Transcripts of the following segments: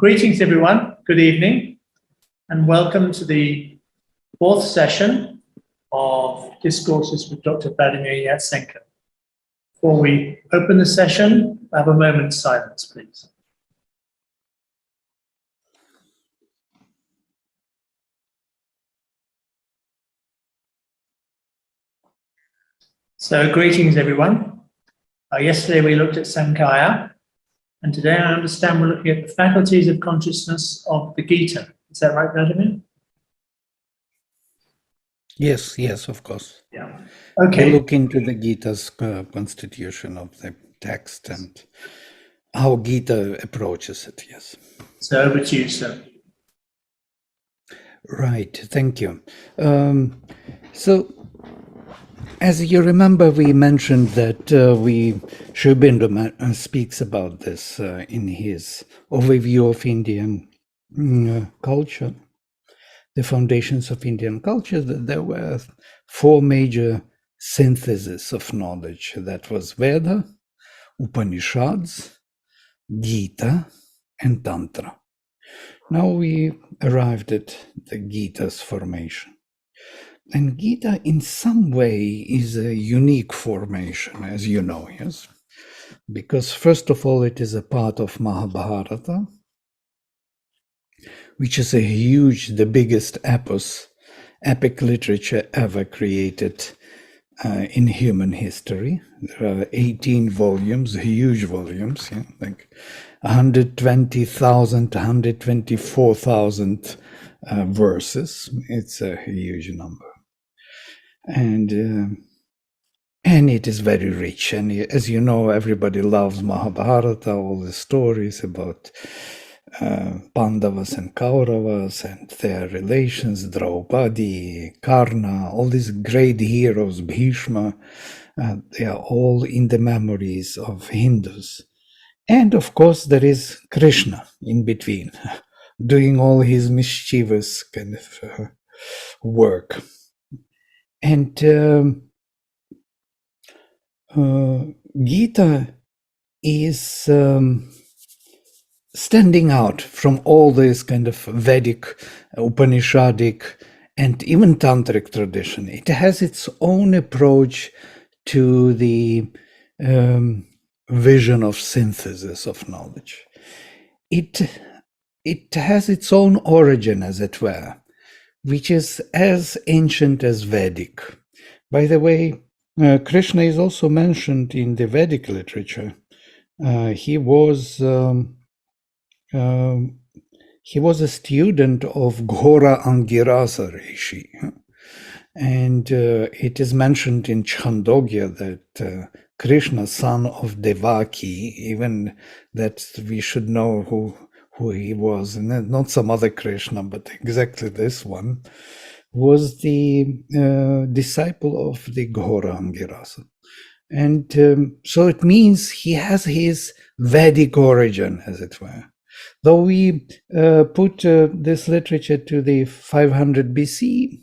Greetings, everyone. Good evening, and welcome to the fourth session of Discourses with Dr. Vladimir Yatsenko. Before we open the session, have a moment's silence, please. So, greetings, everyone. Yesterday we looked at Sankaya, and today I understand we're looking at the faculties of consciousness of the Gita. Is that right, Vladimir? Yes, of course. Yeah. Okay. We look into the Gita's constitution of the text and how Gita approaches it, yes. So over to you, sir. Right, thank you. So, as you remember, we mentioned that Sri Aurobindo speaks about this in his overview of Indian culture, the foundations of Indian culture, that there were four major syntheses of knowledge. That was Veda, Upanishads, Gita, and Tantra. Now we arrived at the Gita's formation. And Gita, in some way, is a unique formation, as you know, yes? Because, first of all, it is a part of Mahabharata, which is the biggest epic literature ever created in human history. There are 18 volumes, huge volumes, yeah, like 120,000, 124,000 verses. It's a huge number. And it is very rich. And as you know, everybody loves Mahabharata, all the stories about Pandavas and Kauravas and their relations, Draupadi, Karna, all these great heroes, Bhishma, they are all in the memories of Hindus. And of course, there is Krishna in between, doing all his mischievous kind of work. And Gita is standing out from all this kind of Vedic, Upanishadic, and even Tantric tradition. It has its own approach to the vision of synthesis of knowledge. It has its own origin, as it were, which is as ancient as Vedic. By the way, Krishna is also mentioned in the Vedic literature. He was a student of Ghora Angirasa Rishi, and it is mentioned in Chandogya that Krishna, son of Devaki, even that we should know who he was, and not some other Krishna, but exactly this one, was the disciple of the Ghora Angirasa. And so it means he has his Vedic origin, as it were. Though we put this literature to the 500 BC,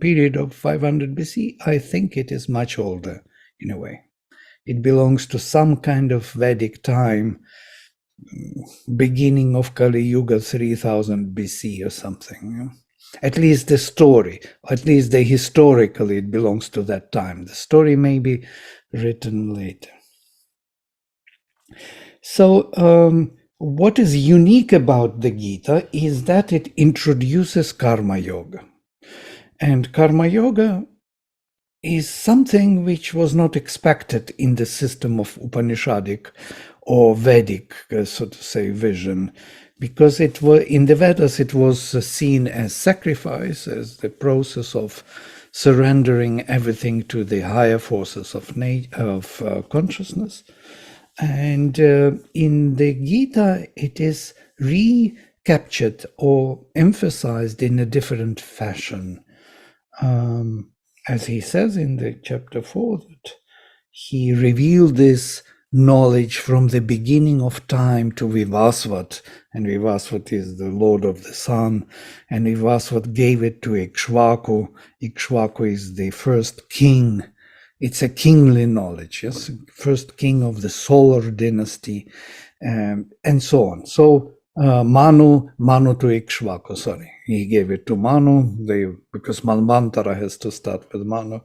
period of 500 BC, I think it is much older in a way. It belongs to some kind of Vedic time, beginning of Kali Yuga, 3000 BC or something. You know? At least the story, at least historically, it belongs to that time. The story may be written later. So what is unique about the Gita is that it introduces Karma Yoga. And Karma Yoga is something which was not expected in the system of Upanishadic or Vedic, so to say, vision, because it was in the Vedas it was seen as sacrifice, as the process of surrendering everything to the higher forces of consciousness. And in the Gita, it is recaptured or emphasized in a different fashion. As he says in the chapter 4, that he revealed this knowledge from the beginning of time to Vivasvat, and Vivasvat is the Lord of the Sun, and Vivasvat gave it to Ikshvaku. Ikshvaku is the first king. It's a kingly knowledge, yes, first king of the solar dynasty, and so on. So Manu to Ikshvaku, sorry. He gave it to Manu, because Manvantara has to start with Manu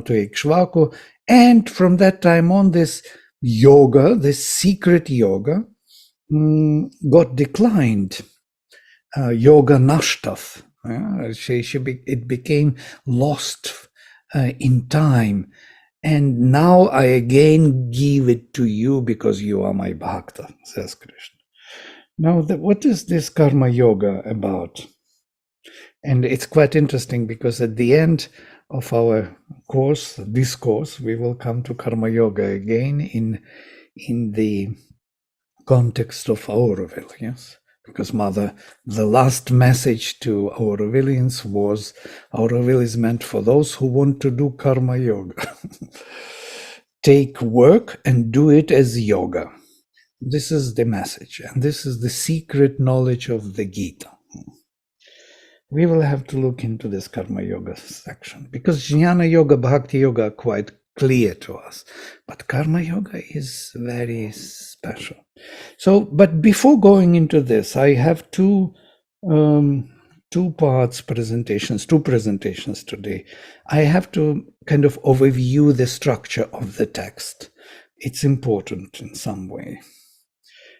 to Ikshvaku. And from that time on, this yoga, this secret yoga, got declined. Yoga Nashtav. It became lost in time. And now I again give it to you because you are my bhakta, says Krishna. Now, what is this karma yoga about? And it's quite interesting because at the end of our course, discourse, we will come to karma yoga again in the context of Auroville, yes? Because Mother, the last message to Aurovillians was, Auroville is meant for those who want to do karma yoga. Take work and do it as yoga. This is the message, and this is the secret knowledge of the Gita. We will have to look into this karma yoga section, because jnana yoga, bhakti yoga are quite clear to us, but karma yoga is very special. So, but before going into this, I have two presentations today. I have to kind of overview the structure of the text. It's important in some way.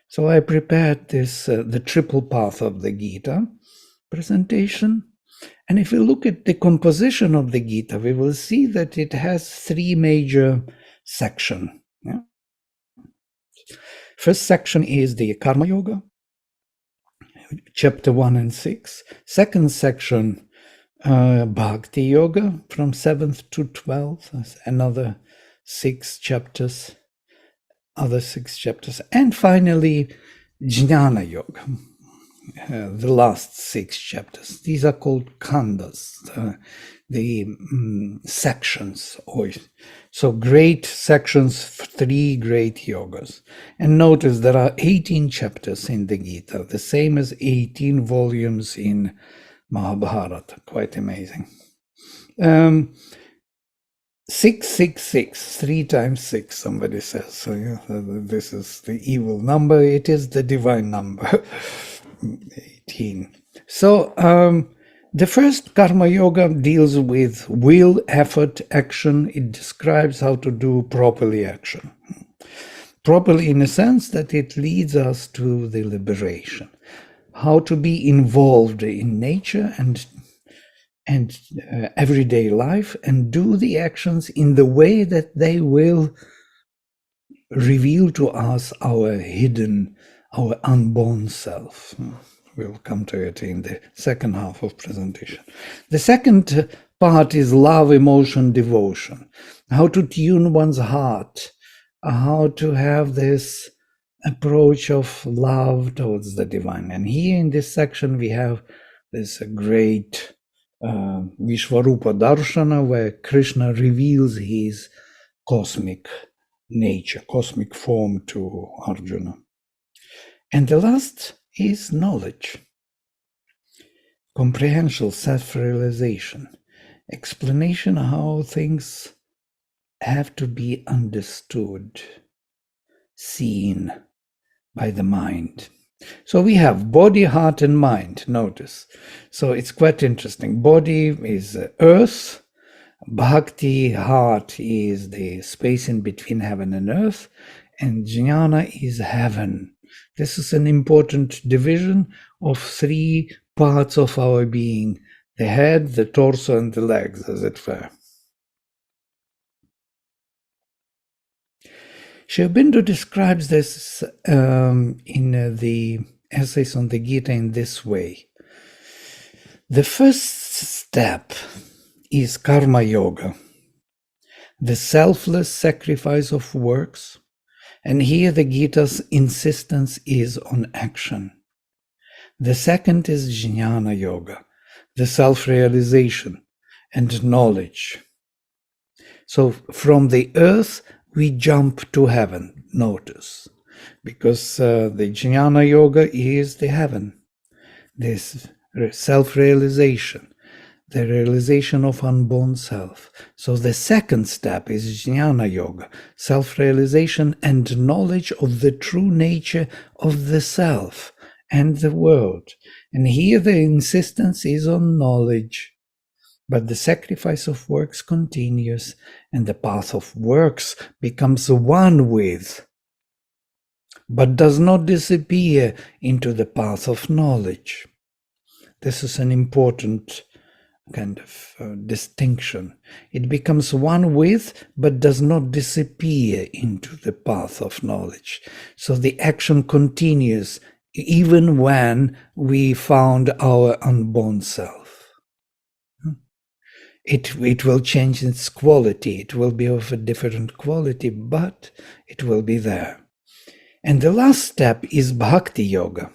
So I prepared this, the triple path of the Gita presentation. And if we look at the composition of the Gita, we will see that it has three major sections. Yeah? First section is the Karma Yoga, chapter 1 and 6. Second section, Bhakti Yoga, from 7th to 12th, another 6 chapters. Other 6 chapters, and finally Jnana Yoga, the last 6 chapters. These are called khandas, the sections. So great sections, 3 great yogas. And notice there are 18 chapters in the Gita, the same as 18 volumes in Mahabharata. Quite amazing. 666, 3 times 6, somebody says. So yeah, this is the evil number. It is the divine number, 18. So the first karma yoga deals with will, effort, action. It describes how to do properly action. Properly in a sense that it leads us to the liberation. How to be involved in nature and everyday life, and do the actions in the way that they will reveal to us our hidden, our unborn self. We'll come to it in the second half of presentation. The second part is love, emotion, devotion. How to tune one's heart, how to have this approach of love towards the divine. And here in this section we have this great Vishvarupa Darshana, where Krishna reveals his cosmic nature, cosmic form to Arjuna. And the last is knowledge, comprehension, self-realization, explanation how things have to be understood, seen by the mind. So we have body, heart, and mind, notice. So it's quite interesting. Body is earth, bhakti, heart is the space in between heaven and earth, and jnana is heaven. This is an important division of 3 parts of our being, the head, the torso, and the legs, as it were. Sri Aurobindo describes this in the essays on the Gita in this way. The first step is karma yoga, the selfless sacrifice of works, and here the Gita's insistence is on action. The second is jnana yoga, the self-realization and knowledge. So from the earth we jump to heaven, notice, because the jnana yoga is the heaven, this self-realization, the realization of unborn self. So the second step is jnana yoga, self-realization and knowledge of the true nature of the self and the world. And here the insistence is on knowledge. But the sacrifice of works continues, and the path of works becomes one with, but does not disappear into the path of knowledge. This is an important kind of distinction. It becomes one with, but does not disappear into the path of knowledge. So the action continues even when we found our unborn self. It will change its quality. It will be of a different quality, but it will be there. And the last step is bhakti yoga,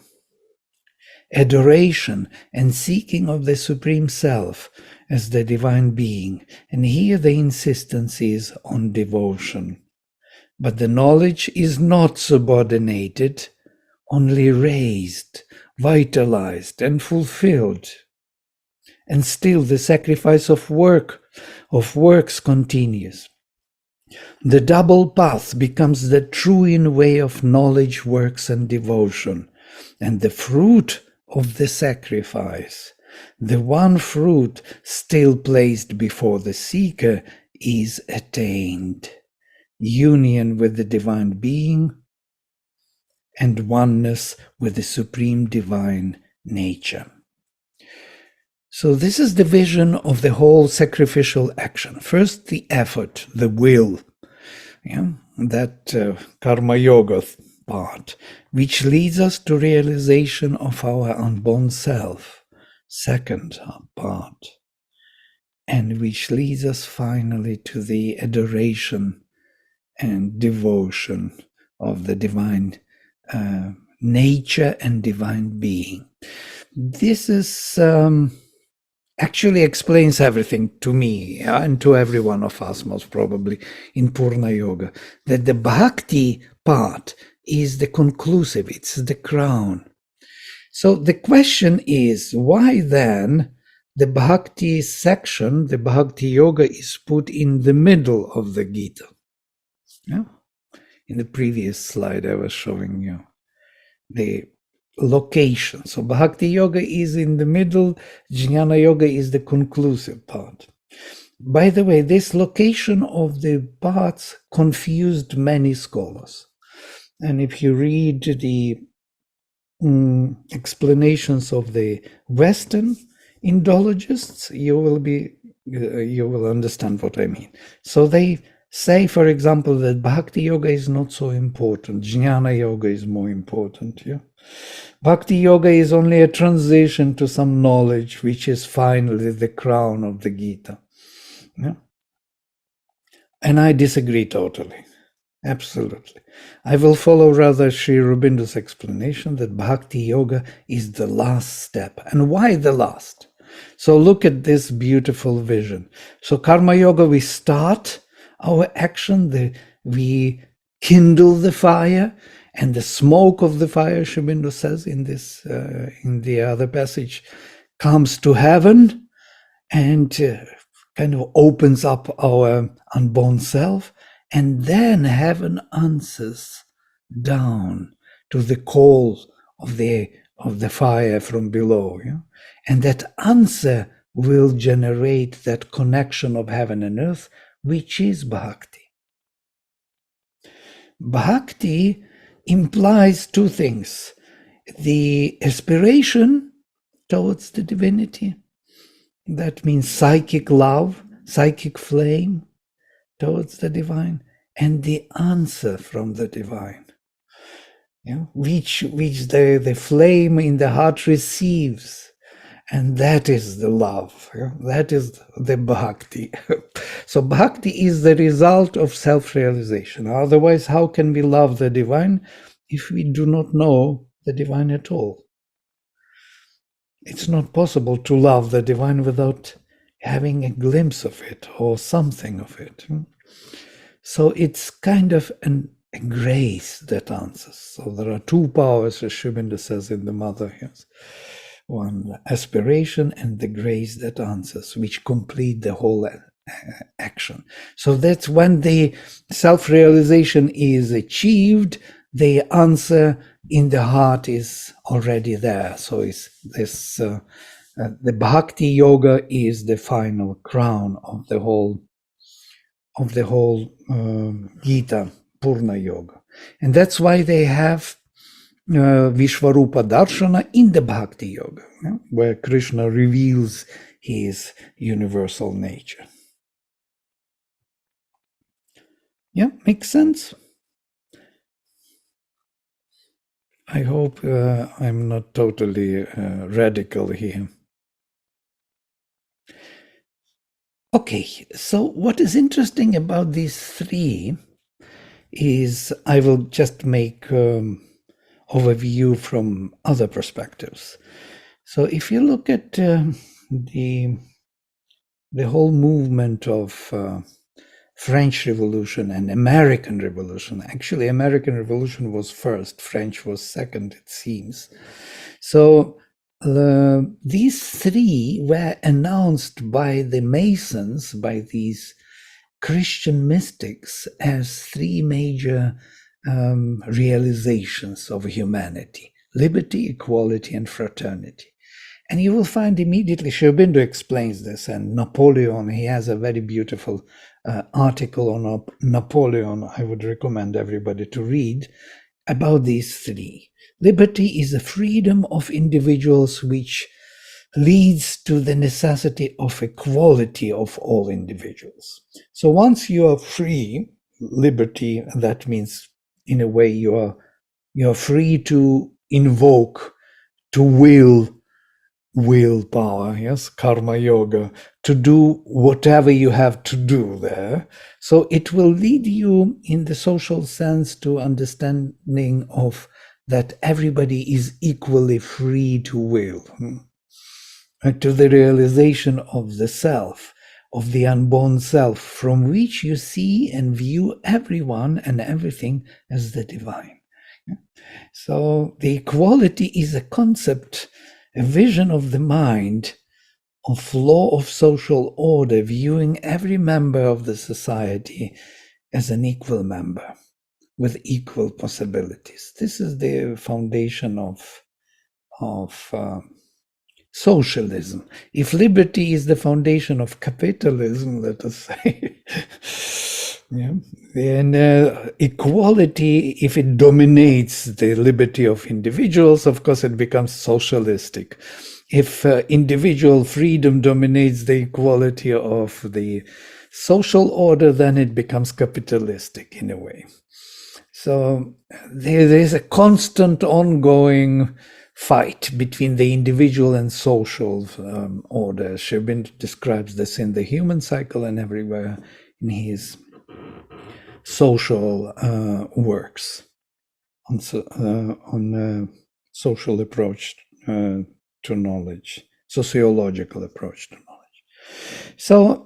adoration and seeking of the Supreme Self as the divine being. And here the insistence is on devotion. But the knowledge is not subordinated, only raised, vitalized, and fulfilled. And still the sacrifice of works continues. The double path becomes the true way of knowledge, works, and devotion. And the fruit of the sacrifice, the one fruit still placed before the seeker, is attained. Union with the divine being and oneness with the supreme divine nature. So this is the vision of the whole sacrificial action. First, the effort, the will, that karma yoga part, which leads us to realization of our unborn self. Second part, and which leads us finally to the adoration and devotion of the divine nature and divine being. This is actually explains everything to me and to every one of us, most probably, in Purna Yoga, that the bhakti part is the conclusive, it's the crown. So the question is, why then the bhakti section, the bhakti yoga, is put in the middle of the Gita? Yeah? In the previous slide I was showing you the location. So bhakti yoga is in the middle, jnana yoga is the conclusive part. By the way, this location of the parts confused many scholars. And if you read the explanations of the Western Indologists, you will understand what I mean. So they say, for example, that bhakti yoga is not so important. Jnana yoga is more important. Yeah? Bhakti yoga is only a transition to some knowledge, which is finally the crown of the Gita. Yeah? And I disagree totally. Absolutely. I will follow rather Sri Aurobindo's explanation that bhakti yoga is the last step. And why the last? So look at this beautiful vision. So karma yoga, we start our action, we kindle the fire, and the smoke of the fire, Sri Aurobindo says in this, in the other passage, comes to heaven and kind of opens up our unborn self, and then heaven answers down to the call of the fire from below, yeah? And that answer will generate that connection of heaven and earth, which is bhakti. Bhakti implies two things: the aspiration towards the divinity, that means psychic love, psychic flame towards the divine, and the answer from the divine, which the flame in the heart receives. And that is the love, that is the bhakti. So bhakti is the result of self-realization. Otherwise, how can we love the divine if we do not know the divine at all? It's not possible to love the divine without having a glimpse of it or something of it. So it's kind of a grace that answers. So there are two powers, as Sri Aurobindo says in the Mother Hymns. One, aspiration, and the grace that answers, which complete the whole action. So that's when the self-realization is achieved, the answer in the heart is already there. So it's this the Bhakti Yoga is the final crown of the whole Gita, Purna Yoga, and that's why they have Vishvarupa Darshana in the Bhakti Yoga, where Krishna reveals his universal nature. Yeah, makes sense? I hope I'm not totally radical here. Okay, so what is interesting about these three is I will just make overview from other perspectives. So if you look at the whole movement of French Revolution and American Revolution, actually American Revolution was first, French was second, it seems. So these three were announced by the Masons, by these Christian mystics, as three major realizations of humanity: liberty, equality, and fraternity. And you will find immediately, Sri Aurobindo explains this, and Napoleon, he has a very beautiful article on Napoleon I would recommend everybody to read about these three. Liberty is the freedom of individuals which leads to the necessity of equality of all individuals. So once you are free, liberty, that means in a way you are free to invoke, to willpower, yes, karma yoga, to do whatever you have to do there. So it will lead you in the social sense to understanding of that everybody is equally free to will, to the realization of the self, of the unborn self, from which you see and view everyone and everything as the divine. So the equality is a concept, a vision of the mind, of law of social order, viewing every member of the society as an equal member with equal possibilities. This is the foundation of socialism. If liberty is the foundation of capitalism, let us say, yeah, then equality, if it dominates the liberty of individuals, of course it becomes socialistic. If individual freedom dominates the equality of the social order, then it becomes capitalistic in a way. So there is a constant ongoing fight between the individual and social order. Sri Aurobindo describes this in the human cycle and everywhere in his social works on social approach to knowledge, sociological approach to knowledge. So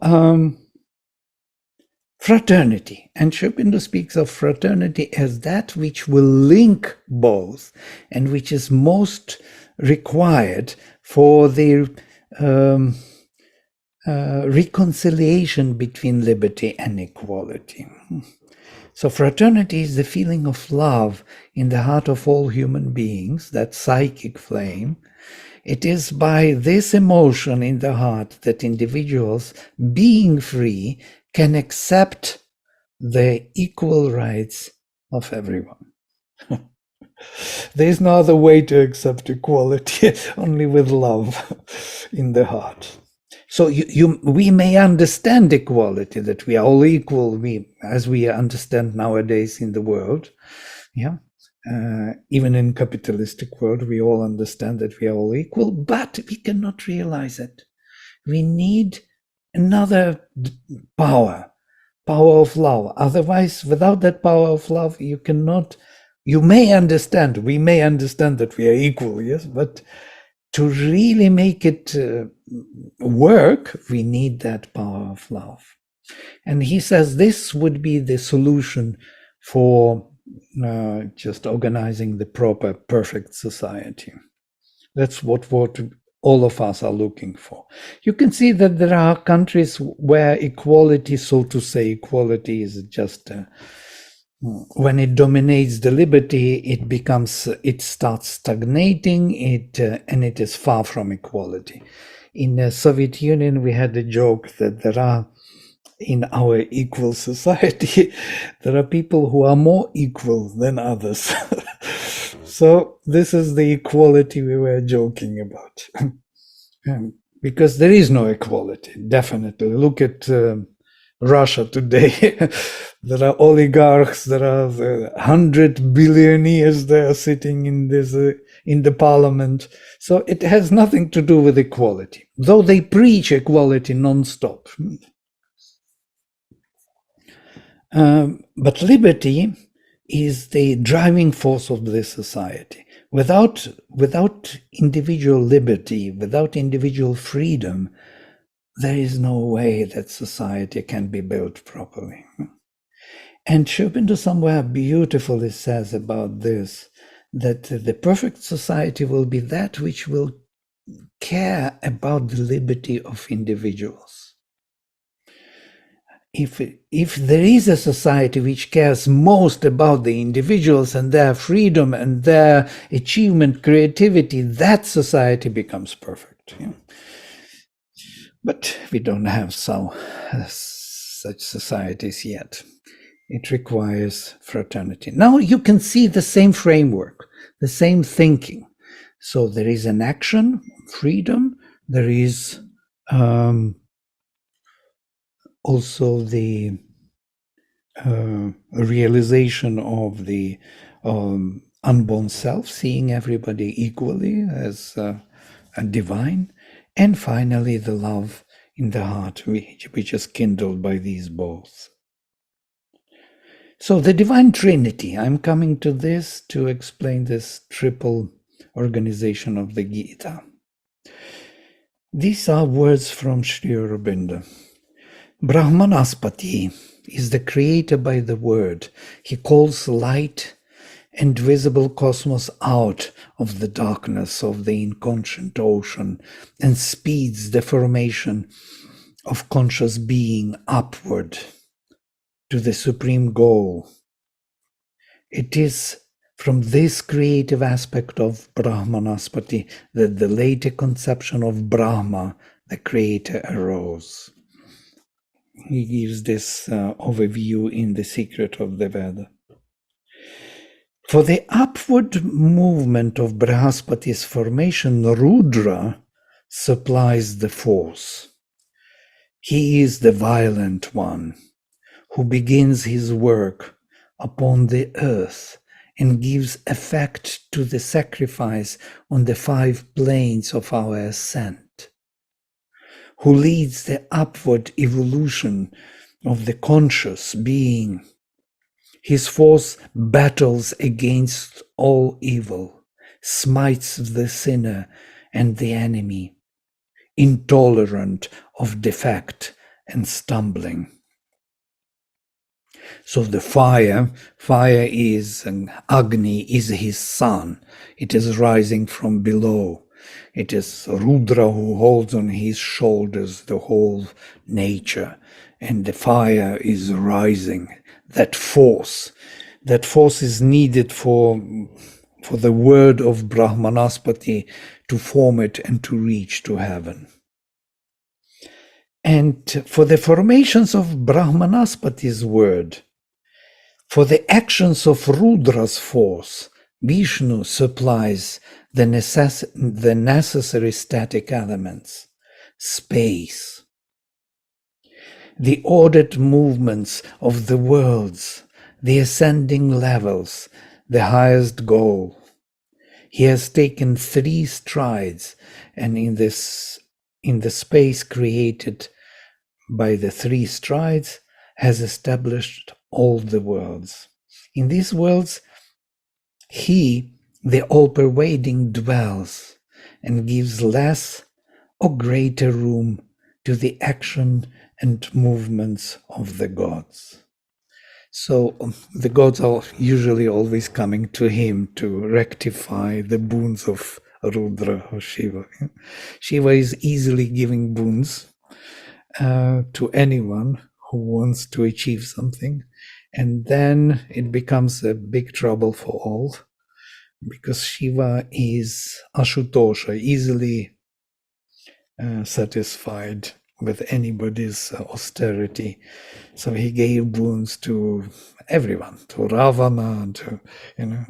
fraternity, and Sri Aurobindo speaks of fraternity as that which will link both and which is most required for the reconciliation between liberty and equality. So fraternity is the feeling of love in the heart of all human beings, that psychic flame. It is by this emotion in the heart that individuals, being free, can accept the equal rights of everyone. There is no other way to accept equality, only with love in the heart. So we may understand equality, that we are all equal, as we understand nowadays in the world. Yeah, even in capitalistic world, we all understand that we are all equal, but we cannot realize it. We need another power of love. Otherwise, without that power of love, we may understand that we are equal, yes, but to really make it work, we need that power of love. And he says this would be the solution for just organizing the proper, perfect society. That's what all of us are looking for. You can see that there are countries where equality, so to say, equality is just when it dominates the liberty, it starts stagnating, and it is far from equality. In the Soviet Union, we had a joke that there are, in our equal society, there are people who are more equal than others. So this is the equality we were joking about. Because there is no equality, definitely. Look at Russia today. There are oligarchs, there are 100 billionaires there sitting in the parliament. So it has nothing to do with equality, though they preach equality non-stop. But liberty is the driving force of this society. Without individual liberty, without individual freedom, there is no way that society can be built properly. And Schopenhauer somewhere beautifully says about this, that the perfect society will be that which will care about the liberty of individuals. If there is a society which cares most about the individuals and their freedom and their achievement, creativity, that society becomes perfect. But we don't have such societies yet. It requires fraternity. Now you can see the same framework, the same thinking. So there is an action, freedom. There is also the realization of the unborn self, seeing everybody equally as a divine. And finally, the love in the heart, which is kindled by these both. So the Divine Trinity, I'm coming to this to explain this triple organization of the Gita. These are words from Sri Aurobindo. Brahmanaspati is the creator by the word. He calls light and visible cosmos out of the darkness of the inconscient ocean and speeds the formation of conscious being upward to the supreme goal. It is from this creative aspect of Brahmanaspati that the later conception of Brahma, the creator, arose. He gives this overview in The Secret of the Veda. For the upward movement of Brihaspati's formation, Rudra supplies the force. He is the violent one who begins his work upon the earth and gives effect to the sacrifice on the 5 planes of our ascent, who leads the upward evolution of the conscious being. His force battles against all evil, smites the sinner and the enemy, intolerant of defect and stumbling. So the fire is, Agni is his son. It is rising from below. It is Rudra who holds on his shoulders the whole nature, and the fire is rising. That force is needed for the word of Brahmanaspati to form it and to reach to heaven. And for the formations of Brahmanaspati's word, for the actions of Rudra's force, Vishnu supplies the necessary static elements, space, the ordered movements of the worlds, the ascending levels, the highest goal. He has taken 3 strides, and in the space created by the 3 strides, has established all the worlds. In these worlds, he, the all-pervading, dwells and gives less or greater room to the action and movements of the gods. So the gods are usually always coming to him to rectify the boons of Rudra or Shiva. Shiva is easily giving boons to anyone who wants to achieve something. And then it becomes a big trouble for all, because Shiva is Ashutosha, easily satisfied with anybody's austerity. So he gave boons to everyone, to Ravana,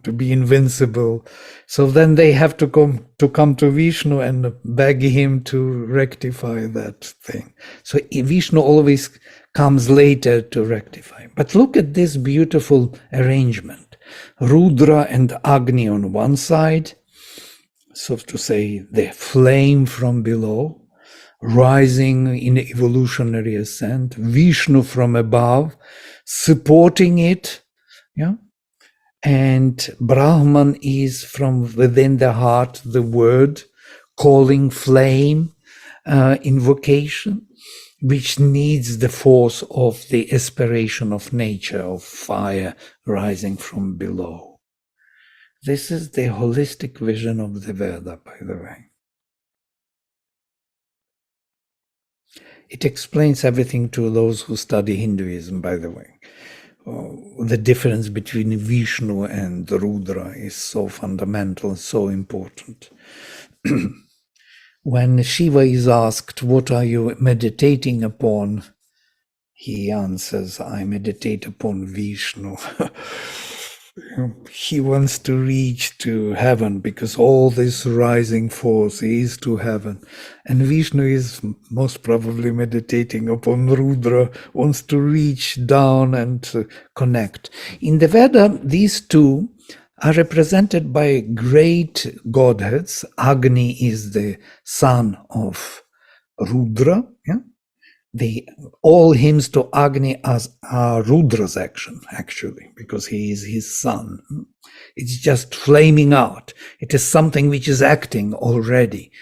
to be invincible. So then they have to come to Vishnu and beg him to rectify that thing. So Vishnu always comes later to rectify. But look at this beautiful arrangement. Rudra and Agni on one side, so to say, the flame from below, rising in evolutionary ascent, Vishnu from above, supporting it, yeah, and Brahman is from within the heart, the word, calling flame, invocation, which needs the force of the aspiration of nature, of fire rising from below. This is the holistic vision of the Veda, by the way. It explains everything to those who study Hinduism, by the way. The difference between Vishnu and Rudra is so fundamental, so important. When Shiva is asked, "What are you meditating upon?" he answers, "I meditate upon Vishnu." He wants to reach to heaven because all this rising force is to heaven. And Vishnu is most probably meditating upon Rudra, wants to reach down and connect. In the Veda, these two are represented by great godheads. Agni is the son of Rudra. Yeah? All hymns to Agni are Rudra's action, actually, because he is his son. It's just flaming out. It is something which is acting already.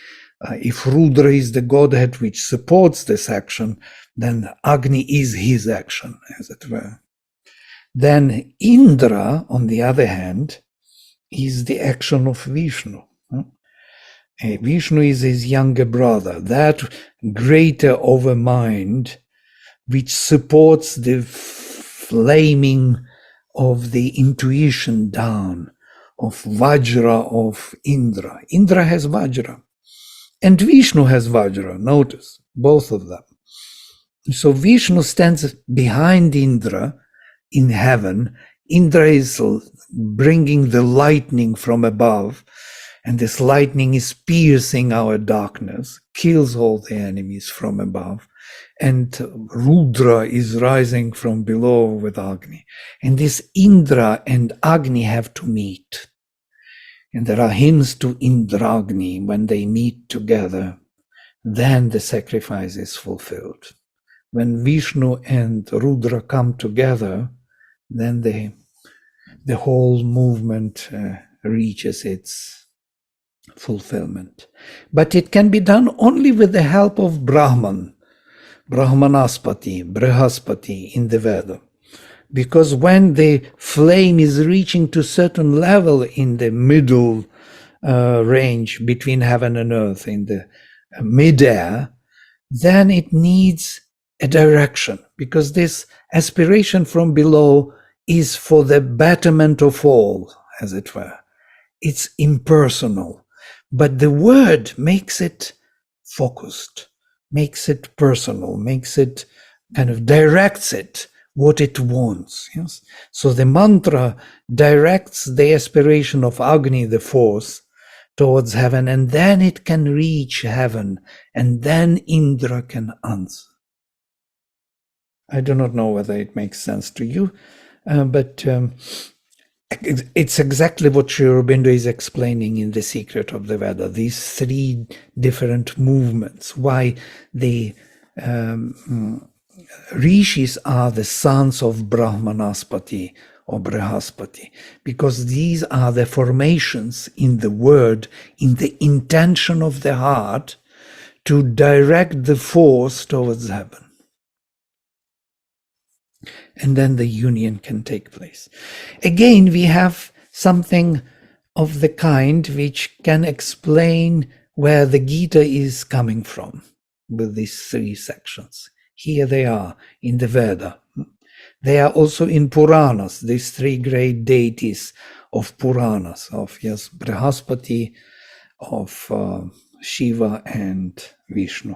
If Rudra is the godhead which supports this action, then Agni is his action, as it were. Then Indra, on the other hand, is the action of Vishnu. Vishnu is his younger brother, that greater overmind which supports the flaming of the intuition down, of Vajra of Indra. Indra has Vajra, and Vishnu has Vajra, notice, both of them. So Vishnu stands behind Indra in heaven. Indra is bringing the lightning from above, and this lightning is piercing our darkness, kills all the enemies from above. And Rudra is rising from below with Agni. And this Indra and Agni have to meet. And there are hymns to Indragni when they meet together. Then the sacrifice is fulfilled. When Vishnu and Rudra come together, then the whole movement reaches its fulfillment. But it can be done only with the help of Brahman, Brahmanaspati, Brihaspati in the Veda. Because when the flame is reaching to a certain level in the middle range between heaven and earth, in the mid-air, then it needs a direction, because this aspiration from below is for the betterment of all, as it were. It's impersonal, but the word makes it focused, makes it personal, makes it kind of directs it what it wants. Yes? So the mantra directs the aspiration of Agni, the force, towards heaven, and then it can reach heaven, and then Indra can answer. I do not know whether it makes sense to you, but it's exactly what Sri Aurobindo is explaining in The Secret of the Veda, these three different movements, why the rishis are the sons of Brahmanaspati or Brihaspati, because these are the formations in the word, in the intention of the heart, to direct the force towards heaven. And then the union can take place. Again, we have something of the kind which can explain where the Gita is coming from with these three sections. Here they are in the Veda. They are also in Puranas, these three great deities of Puranas, of Brihaspati, of Shiva and Vishnu.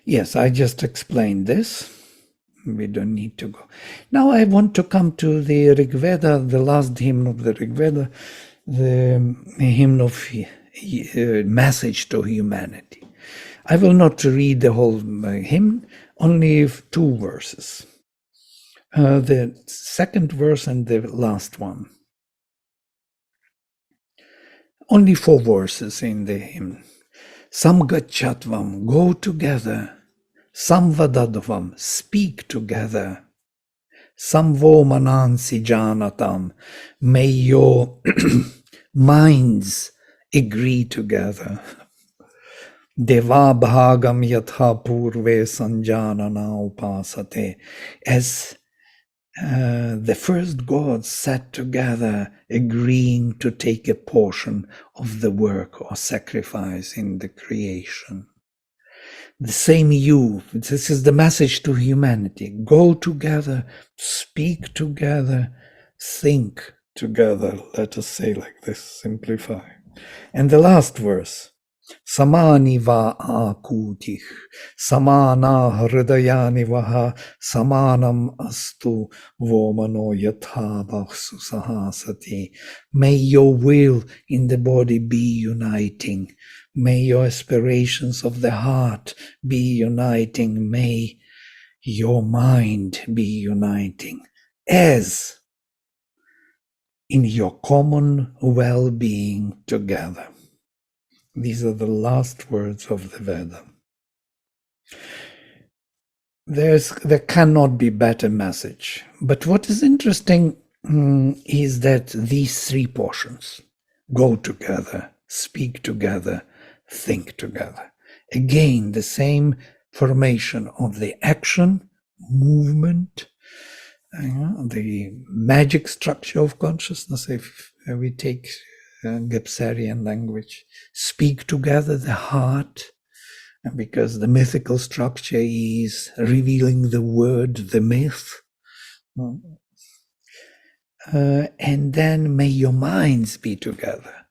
Yes, I just explained this. We don't need to go. Now I want to come to the Rig Veda, the last hymn of the Rig Veda, the hymn of message to humanity. I will not read the whole hymn, only 2 verses. The second verse and the last one. Only 4 verses in the hymn. Samgachatvam, go together. Samvadadvam, speak together. Samvomanansi janatam, may your minds agree together. Deva bhagam yatha purve sanjanana upasate, as the first gods sat together, agreeing to take a portion of the work or sacrifice in the creation. The same you, this is the message to humanity. Go together, speak together, think together. Let us say like this, simplify. And the last verse. Samani va akutih, samana hridayani vaha, samanam astu vomano yatha bhaksu sahasati. May your will in the body be uniting. May your aspirations of the heart be uniting. May your mind be uniting. As in your common well-being together. These are the last words of the Veda. There cannot be better message. But what is interesting is that these 3 portions go together, speak together, think together. Again, the same formation of the action, movement, the magic structure of consciousness, if we take Gepsarian language, speak together the heart, because the mythical structure is revealing the word, the myth. And then may your minds be together.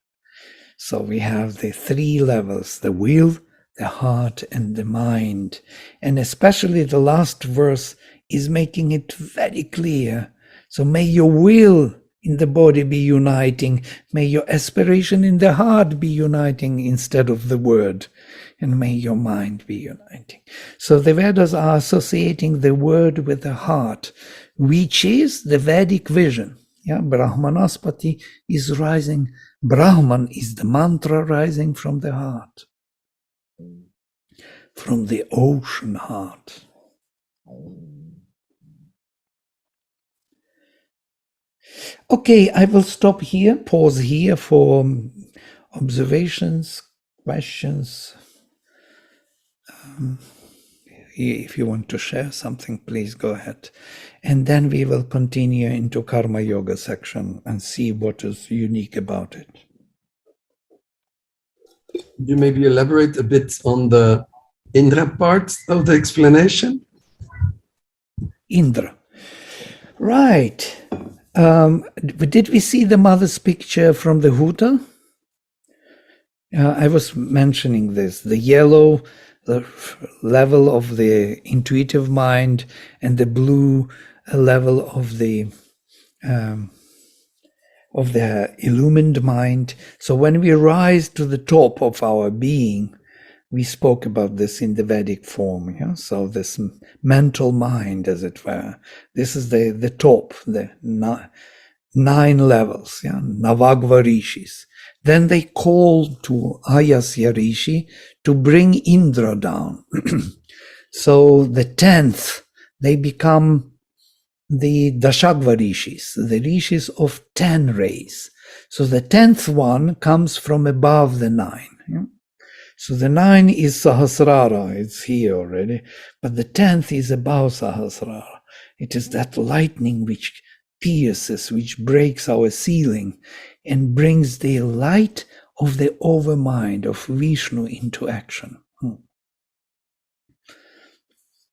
So we have the 3 levels, the will, the heart, and the mind. And especially the last verse is making it very clear. So may your will in the body be uniting. May your aspiration in the heart be uniting instead of the word. And may your mind be uniting. So the Vedas are associating the word with the heart, which is the Vedic vision. Yeah, Brahmanaspati is rising. Brahman is the mantra rising from the heart, from the ocean heart. Okay, I will stop here, pause here for observations, questions. If you want to share something, please go ahead. And then we will continue into Karma Yoga section and see what is unique about it. Could you maybe elaborate a bit on the Indra part of the explanation? Indra. Right. Did we see the mother's picture from the Huta? I was mentioning this, the yellow level of the intuitive mind and the blue level of the illumined mind. So when we rise to the top of our being, we spoke about this in the Vedic form. Yeah? So this mental mind, as it were, this is the top, the 9 levels, yeah? Navagva Rishis. Then they call to Ayasya Rishi to bring Indra down. So the 10th, they become the Dashagva Rishis, the Rishis of 10 rays. So the 10th one comes from above the 9. Yeah? So the 9 is Sahasrara, it's here already, but the 10th is above Sahasrara. It is that lightning which pierces, which breaks our ceiling and brings the light of the overmind of Vishnu into action.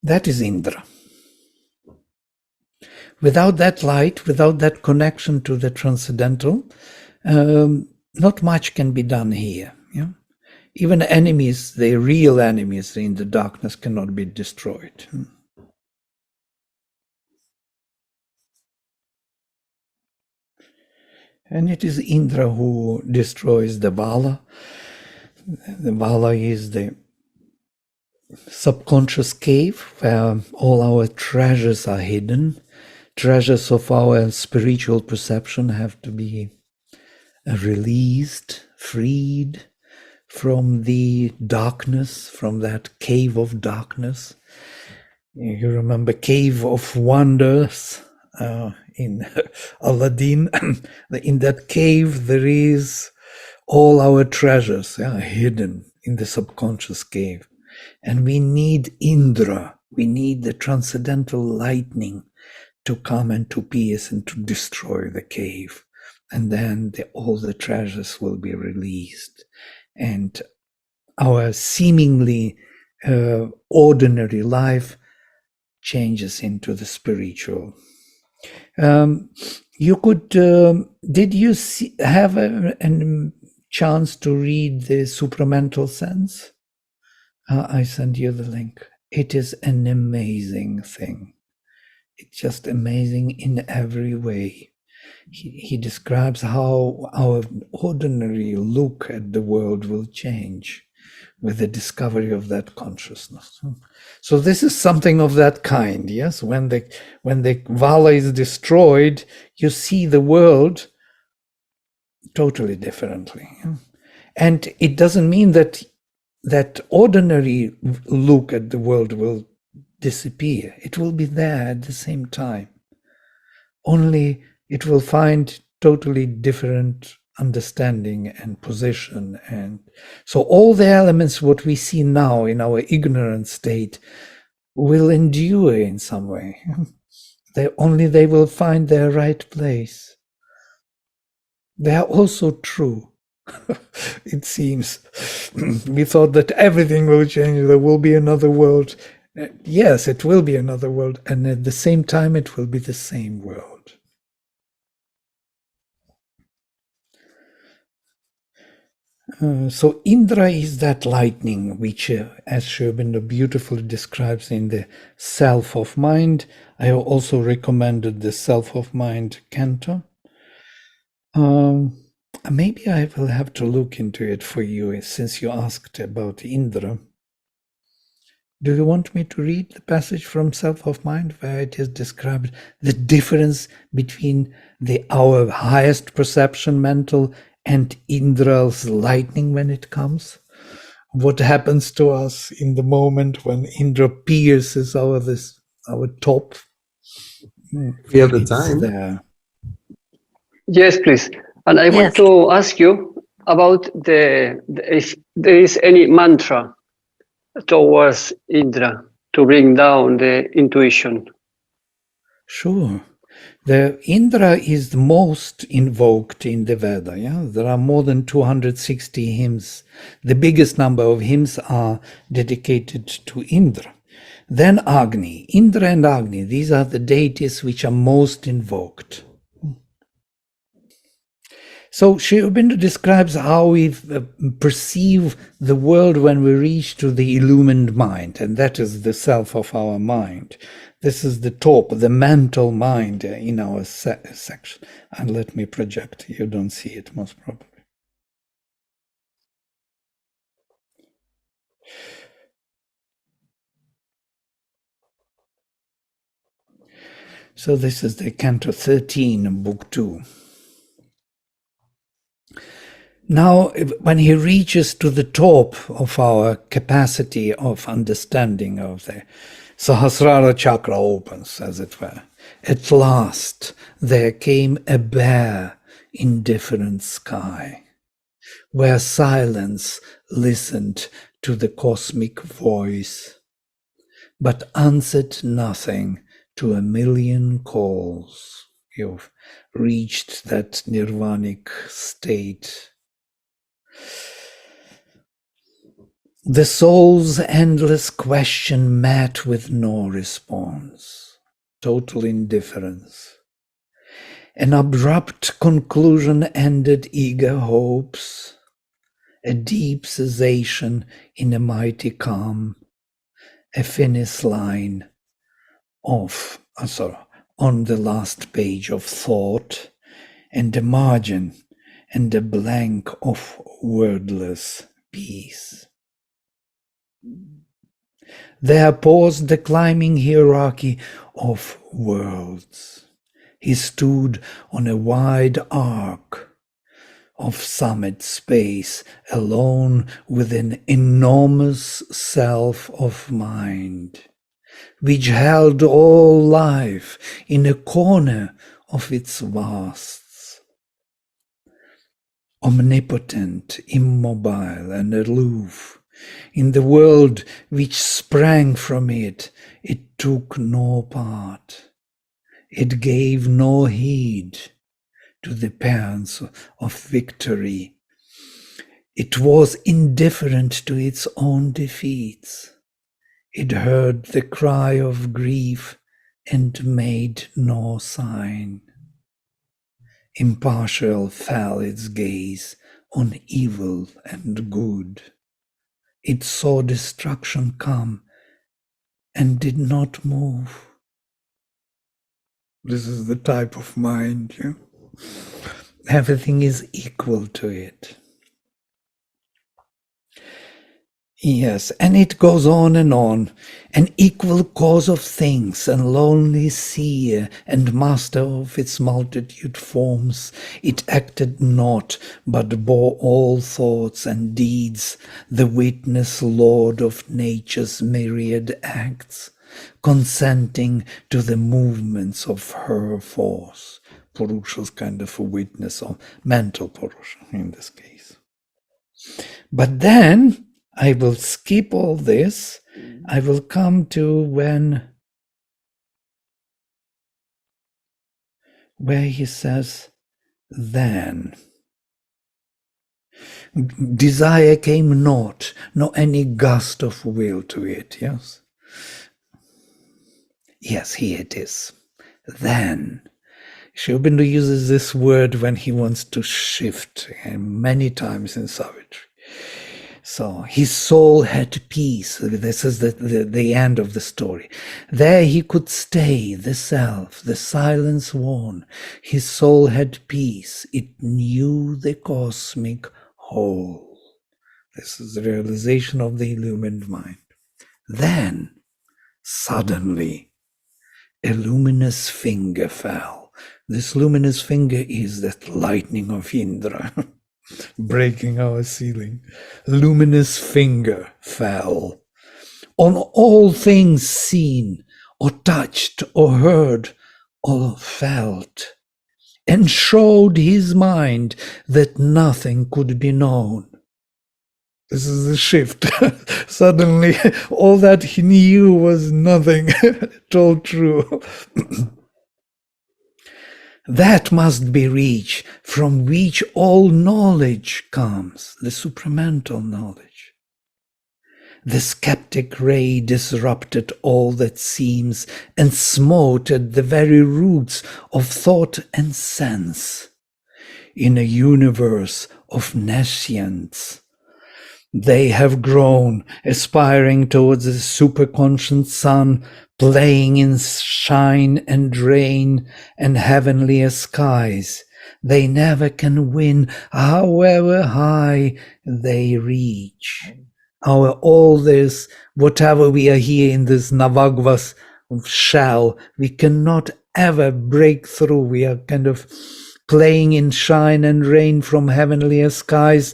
That is Indra. Without that light, without that connection to the transcendental, not much can be done here. Yeah? Even enemies, the real enemies in the darkness, cannot be destroyed. And it is Indra who destroys the Vala. The Vala is the subconscious cave where all our treasures are hidden. Treasures of our spiritual perception have to be released, freed from the darkness, from that cave of darkness. You remember Cave of Wonders in Aladdin? In that cave there is all our treasures hidden in the subconscious cave. And we need Indra, we need the transcendental lightning to come and to pierce and to destroy the cave. And then all the treasures will be released. And our seemingly ordinary life changes into the spiritual. You could, did you have a chance to read the supramental sense? I sent you the link. It is an amazing thing. It's just amazing in every way. He describes how our ordinary look at the world will change with the discovery of that consciousness. So this is something of that kind, yes? When the Vala is destroyed, you see the world totally differently. And it doesn't mean that ordinary look at the world will disappear. It will be there at the same time. Only it will find totally different understanding and position. And so all the elements what we see now in our ignorant state will endure in some way. They will find their right place. They are also true. It seems we thought that everything will change. There will be another world. Yes, it will be another world. And at the same time, it will be the same world. So Indra is that lightning which, as Sri Aurobindo beautifully describes in the Self of Mind. I also recommended the Self of Mind canto. Maybe I will have to look into it for you since you asked about Indra. Do you want me to read the passage from Self of Mind where it is described the difference between our highest perception mental and Indra's lightning when it comes? What happens to us in the moment when Indra pierces our top? We have the time. There. Yes, please. And I want to ask you about if there is any mantra towards Indra to bring down the intuition. Sure. The Indra is the most invoked in the Veda. Yeah, there are more than 260 hymns. The biggest number of hymns are dedicated to Indra. Then Agni, Indra and Agni. These are the deities which are most invoked. So Sri Aurobindo describes how we perceive the world when we reach to the illumined mind, and that is the self of our mind. This is the top, the mental mind in our section. And let me project. You don't see it, most probably. So this is the Canto 13, Book 2. Now, when he reaches to the top of our capacity of understanding of the Sahasrara chakra opens, as it were. At last, there came a bare, indifferent sky, where silence listened to the cosmic voice, but answered nothing to a million calls. You've reached that nirvanic state. The soul's endless question met with no response. total indifference. An abrupt conclusion ended eager hopes, a deep cessation in a mighty calm, a finish line on the last page of thought, and a margin and a blank of wordless peace. There paused the climbing hierarchy of worlds. He stood on a wide arc of summit space, alone with an enormous self of mind, which held all life in a corner of its vasts. Omnipotent, immobile, and aloof, in the world which sprang from it, it took no part. It gave no heed to the paeans of victory. It was indifferent to its own defeats. It heard the cry of grief and made no sign. Impartial fell its gaze on evil and good. It saw destruction come and did not move. This is the type of mind, yeah? Everything is equal to it. Yes, and it goes on, an equal cause of things, and lonely seer and master of its multitude forms, it acted not, but bore all thoughts and deeds, the witness lord of nature's myriad acts, consenting to the movements of her force. Purusha's kind of a witness, or mental Purusha in this case. But then, I will skip all this. I will come to where he says, then. Desire came not, nor any gust of will to it, yes? Yes, here it is. Then. Sri Aurobindo uses this word when he wants to shift, many times in Savitri. So his soul had peace. This is the end of the story. There he could stay, the self, the silence won. His soul had peace. It knew the cosmic whole. This is the realization of the illumined mind. Then, suddenly, a luminous finger fell. This luminous finger is that lightning of Indra. Breaking our ceiling. Luminous finger fell on all things seen or touched or heard or felt, and showed his mind that nothing could be known. This is the shift. Suddenly all that he knew was nothing at all true. That must be reached, from which all knowledge comes, the supramental knowledge. The skeptic ray disrupted all that seems and smote at the very roots of thought and sense. In a universe of nescience, they have grown, aspiring towards the superconscious sun, playing in shine and rain and heavenlier skies. They never can win, however high they reach. All this, whatever we are here in this Navagvas shell, we cannot ever break through. We are kind of playing in shine and rain from heavenlier skies.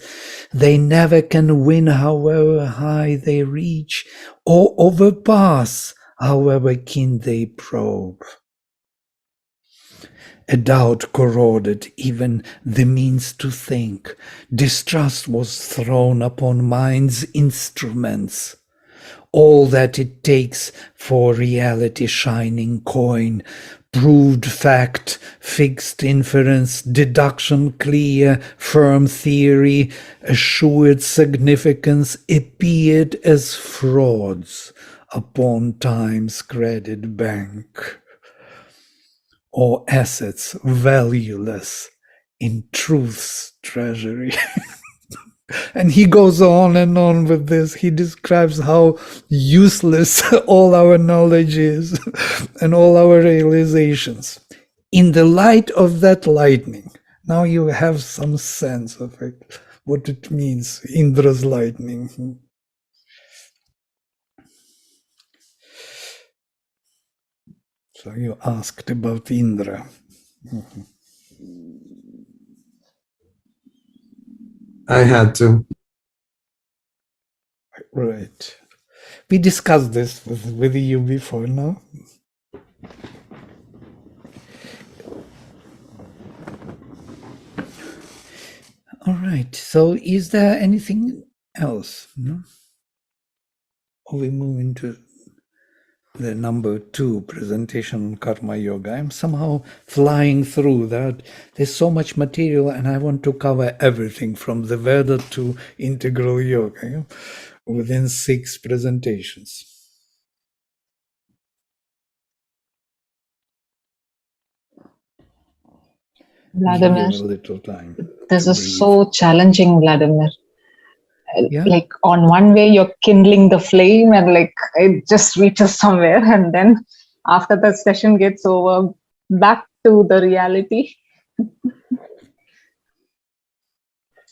They never can win, however high they reach, or overpass, however keen they probe. A doubt corroded even the means to think. Distrust was thrown upon mind's instruments. All that it takes for reality shining coin, proved fact, fixed inference, deduction clear, firm theory, assured significance appeared as frauds upon time's credit bank. or assets valueless in truth's treasury. And he goes on and on with this. He describes how useless all our knowledge is and all our realizations. In the light of that lightning, now you have some sense of it, what it means, Indra's lightning. So you asked about Indra. I had to. Right. We discussed this with you before, no? All right. So is there anything else? No? Or we move into the number 2 presentation on Karma Yoga. I'm somehow flying through that. There's so much material and I want to cover everything from the Veda to integral yoga within 6 presentations. Vladimir, Give you a little time. this to is breathe. so challenging, Vladimir. Yeah. Like on one way, you're kindling the flame and like it just reaches somewhere. And then after the session gets over, back to the reality.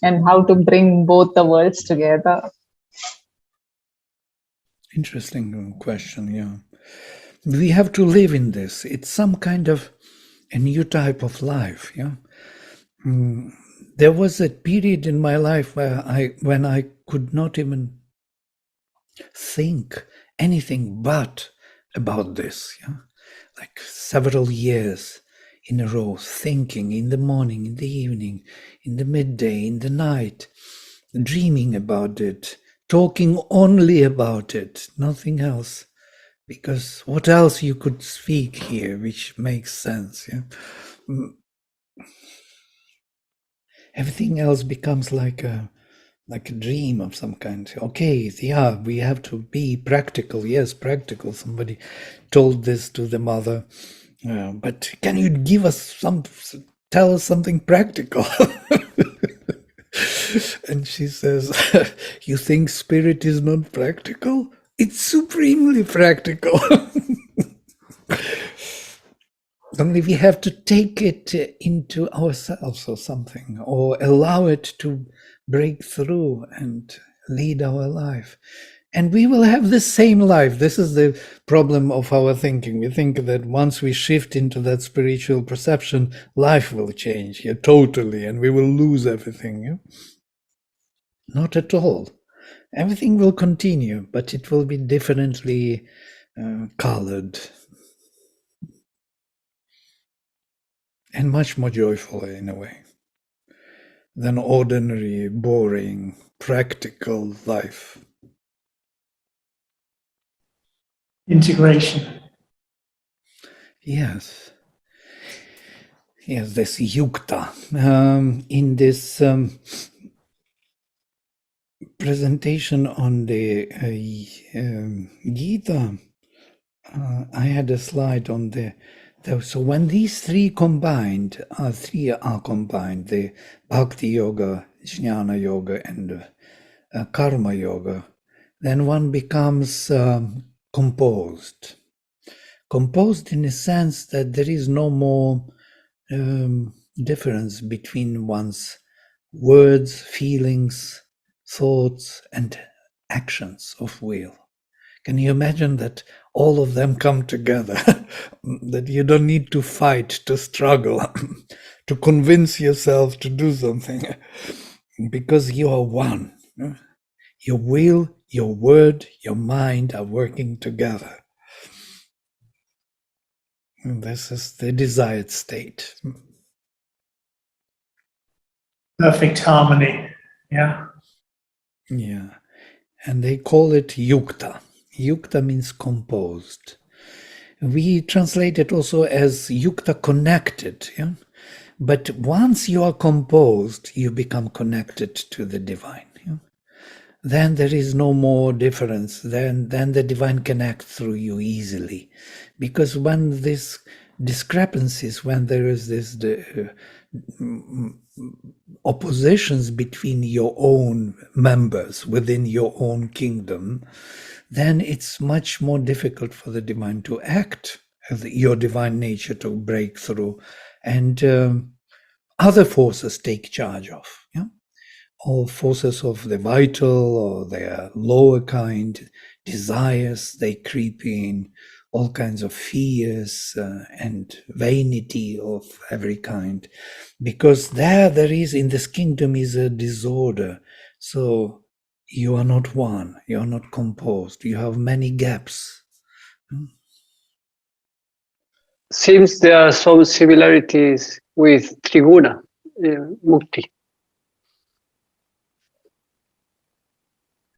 And how to bring both the worlds together. Interesting question, yeah. We have to live in this. It's some kind of a new type of life, yeah. There was a period in my life when I could not even think anything but about this, yeah. Like several years in a row, thinking in the morning, in the evening, in the midday, in the night, dreaming about it, talking only about it, nothing else. Because what else you could speak here, which makes sense, yeah? Everything else becomes like a dream of some kind. Okay, yeah, we have to be practical. Yes, practical. Somebody told this to the mother, but can you give us tell us something practical? And she says, you think spirit is not practical? It's supremely practical. Only we have to take it into ourselves or something, or allow it to break through and lead our life. And we will have the same life. This is the problem of our thinking. We think that once we shift into that spiritual perception, life will change totally, and we will lose everything. Yeah? Not at all. Everything will continue, but it will be differently colored. And much more joyful in a way than ordinary, boring, practical life. Integration. Yes. Yes, this yukta. In this presentation on the Gita, I had a slide on so when these three are combined, the Bhakti Yoga, Jnana Yoga, and Karma Yoga, then one becomes composed. Composed in a sense that there is no more difference between one's words, feelings, thoughts, and actions of will. Can you imagine that all of them come together? That you don't need to fight, to struggle, to convince yourself to do something, because you are one. Your will, your word, your mind are working together. And this is the desired state. Perfect harmony. Yeah. Yeah. And they call it yukta. Yukta means composed. We translate it also as yukta, connected. Yeah? But once you are composed, you become connected to the divine. Yeah? Then there is no more difference. Then the divine connects through you easily. Because when this discrepancies, when there is this oppositions between your own members within your own kingdom, then it's much more difficult for the divine to act, your divine nature to break through, and other forces take charge of. Yeah? All forces of the vital or their lower kind, desires, they creep in, all kinds of fears and vanity of every kind, because there is in this kingdom is a disorder. So you are not one, you are not composed, you have many gaps. Seems there are some similarities with Triguna, Mukti.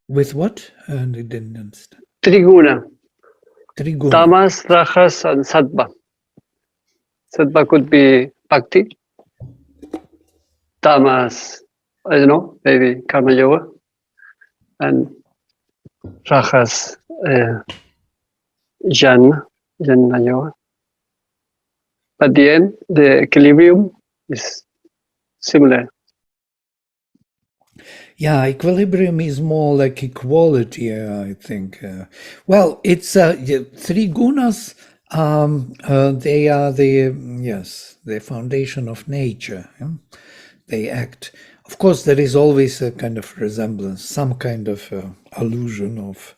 With what? And I didn't understand. Triguna, Triguna. Tamas, Rajas, and Sattva. Sattva could be Bhakti. Tamas, I don't know, maybe Karma Yoga. And Rajas, Jnana Yoga. At the end, the equilibrium is similar. Yeah, equilibrium is more like equality, I think. Well, it's three gunas. They are the foundation of nature. Yeah? They act. Of course, there is always a kind of resemblance, some kind of allusion of,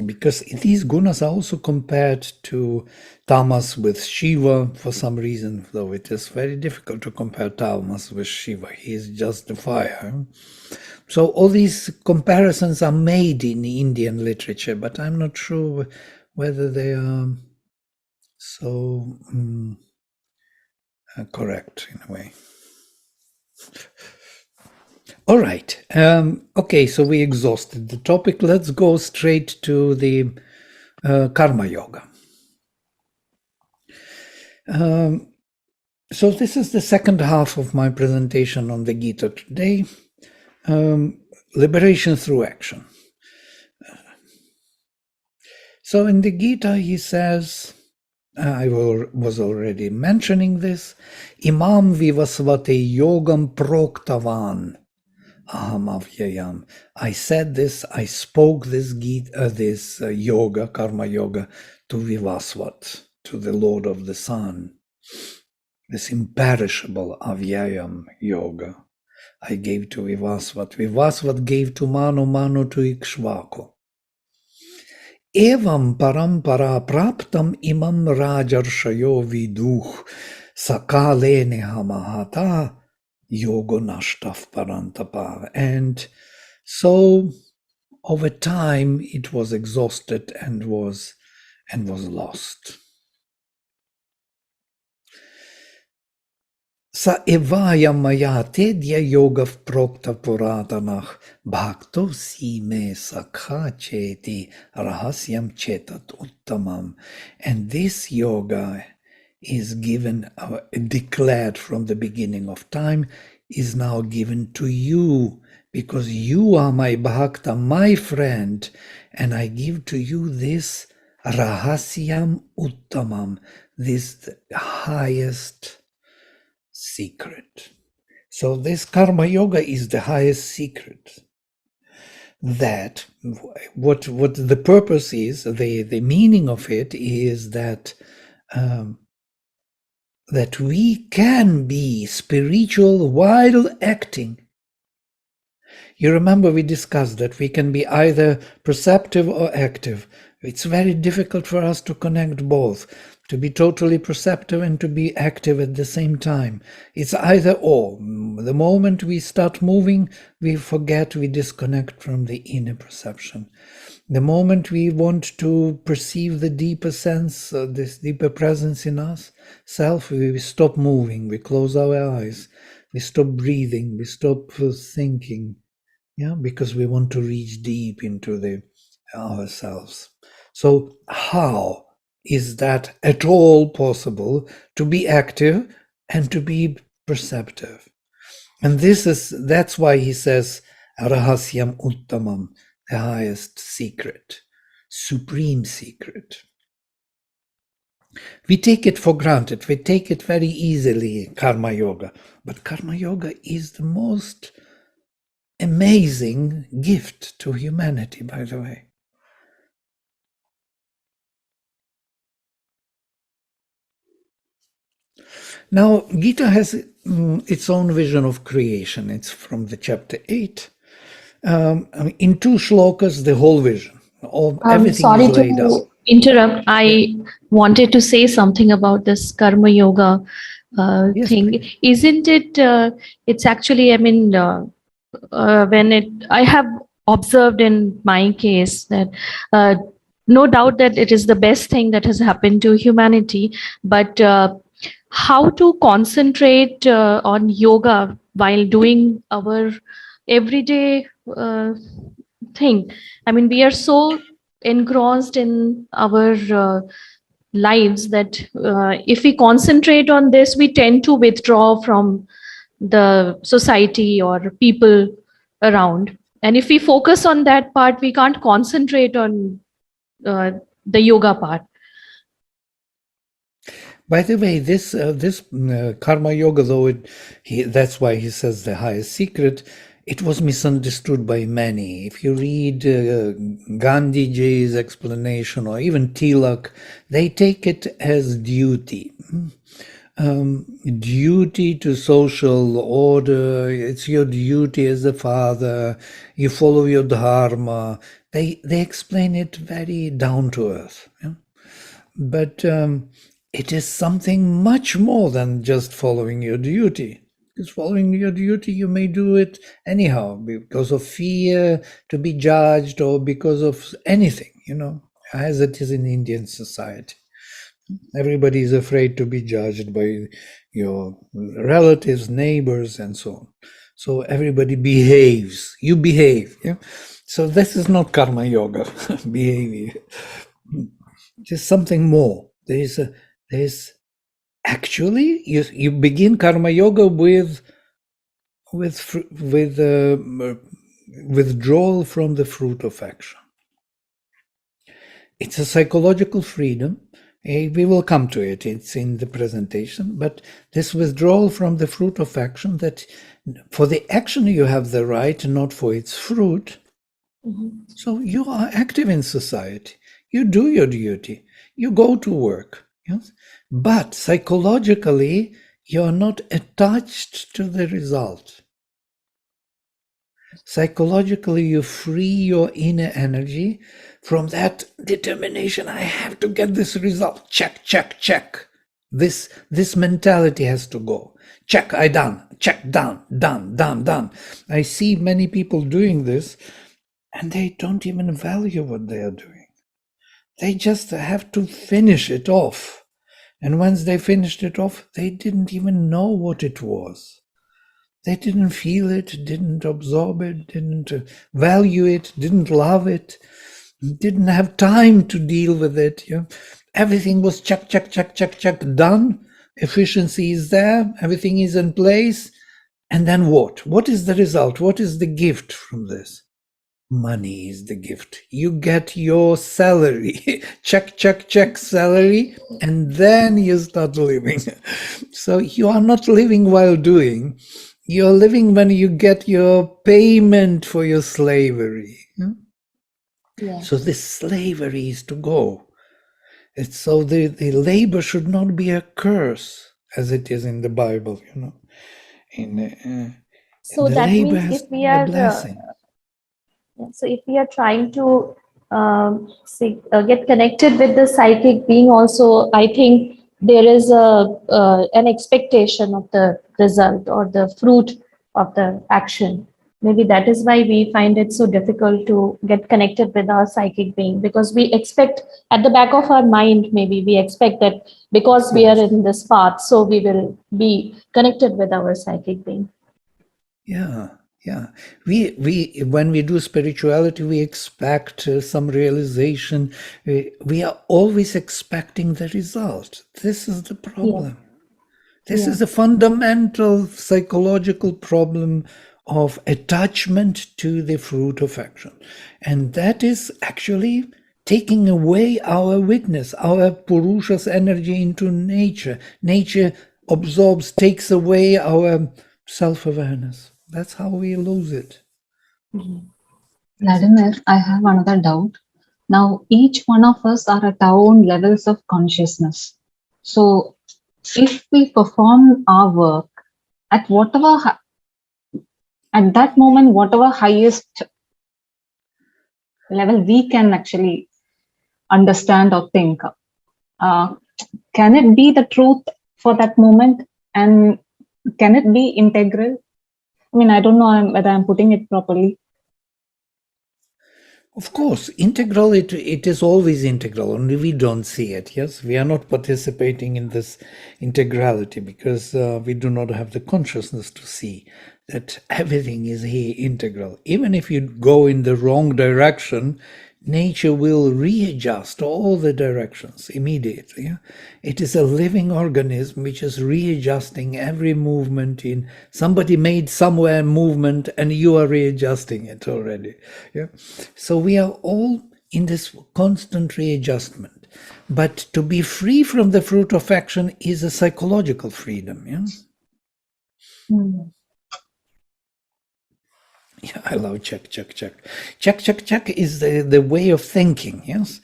because these gunas are also compared to tamas with Shiva for some reason, though it is very difficult to compare tamas with Shiva. He is just the fire. So all these comparisons are made in Indian literature, but I'm not sure whether they are so correct in a way. All right. Okay, so we exhausted the topic. Let's go straight to the Karma Yoga. So this is the second half of my presentation on the Gita today. Liberation through action. So in the Gita, he says, I was already mentioning this, Imam vivasvate yogam proktavan aham avyayam. I said this, I spoke this Gita, this yoga, karma yoga, to Vivasvat, to the Lord of the Sun, this imperishable avyayam yoga. I gave to Vivasvat. Vivasvat gave to Manu, Manu to Ikshvaku. Evam parampara praptam imam rajarshayo viduh sakalene hamahata yogo nashtaf parantapav. And so over time it was exhausted and was lost. Sa evaya maya tedya yogav prokta puratanach bhakto si me sakha cheti rahasyam chetat uttamam. And this yoga is given, declared from the beginning of time, is now given to you, because you are my bhakta, my friend, and I give to you this rahasyam uttamam, this highest secret. So this karma yoga is the highest secret. That what the purpose is, the meaning of it is that that we can be spiritual while acting. You remember we discussed that we can be either perceptive or active. It's very difficult for us to connect both, to be totally perceptive and to be active at the same time. It's either or. The moment we start moving, we forget, we disconnect from the inner perception. The moment we want to perceive the deeper sense, this deeper presence in us, self, we stop moving, we close our eyes, we stop breathing, we stop thinking, because we want to reach deep into ourselves. So how is that at all possible, to be active and to be perceptive? And that's why he says rahasyam uttamam, the highest secret, supreme secret. We take it for granted. We take it very easily, karma yoga. But karma yoga is the most amazing gift to humanity, by the way. Now, Gita has its own vision of creation. It's from the chapter 8. In 2 shlokas, the whole vision. Everything Sorry is laid out. to interrupt. I wanted to say something about this karma yoga Yes, thing. please. Isn't it? It's actually. I mean, I have observed in my case that. No doubt that it is the best thing that has happened to humanity, but how to concentrate on yoga while doing our everyday thing. I mean, we are so engrossed in our lives that if we concentrate on this, we tend to withdraw from the society or people around. And if we focus on that part, we can't concentrate on the yoga part. By the way, this karma yoga, though that's why he says the highest secret, it was misunderstood by many. If you read Gandhiji's explanation or even Tilak, they take it as duty. Duty to social order, it's your duty as a father, you follow your dharma. They explain it very down to earth. Yeah? But it is something much more than just following your duty. Because following your duty, you may do it anyhow, because of fear to be judged or because of anything, as it is in Indian society. Everybody is afraid to be judged by your relatives, neighbors, and so on. So everybody behaves. You behave. Yeah? So this is not karma yoga, behavior. There's something more. There's actually you begin karma yoga with withdrawal from the fruit of action. It's a psychological freedom. We will come to it. It's in the presentation. But this withdrawal from the fruit of action, that for the action you have the right, not for its fruit. Mm-hmm. So you are active in society. You do your duty. You go to work. Yes? But psychologically, you're not attached to the result. Psychologically, you free your inner energy from that determination. I have to get this result. Check, check, check. This mentality has to go. Check, I done. Check, done. I see many people doing this, and they don't even value what they are doing. They just have to finish it off. And once they finished it off, they didn't even know what it was. They didn't feel it, didn't absorb it, didn't value it, didn't love it, didn't have time to deal with it. Everything was check, done. Efficiency is there. Everything is in place. And then what? What is the result? What is the gift from this? Money is the gift. You get your salary. check, salary. And then you start living. So you are not living while doing. You're living when you get your payment for your slavery. Yeah. So this slavery is to go. It's so the labor should not be a curse, as it is in the Bible, So that means if we are so if we are trying to get connected with the psychic being, also, I think there is an expectation of the result or the fruit of the action. Maybe that is why we find it so difficult to get connected with our psychic being, because we expect at the back of our mind, maybe we expect that because we are in this path, so we will be connected with our psychic being. Yeah. We when we do spirituality, we expect some realization. We are always expecting the result. This is the problem. This is a fundamental psychological problem of attachment to the fruit of action. And that is actually taking away our witness, our Purusha's energy into nature. Nature absorbs, takes away our self-awareness. That's how we lose it. Vladimir, I have another doubt. Now, each one of us are at our own levels of consciousness. So, if we perform our work at at that moment, whatever highest level we can actually understand or think, can it be the truth for that moment? And can it be integral? I mean, I don't know whether I'm putting it properly. Of course, integral, it is always integral, only we don't see it, yes? We are not participating in this integrality because we do not have the consciousness to see that everything is here integral. Even if you go in the wrong direction, nature will readjust all the directions immediately. Yeah? It is a living organism which is readjusting every movement in somebody made somewhere movement and you are readjusting it already. Yeah? So we are all in this constant readjustment. But to be free from the fruit of action is a psychological freedom. Yeah? Yeah, I love check. Check is the way of thinking, yes?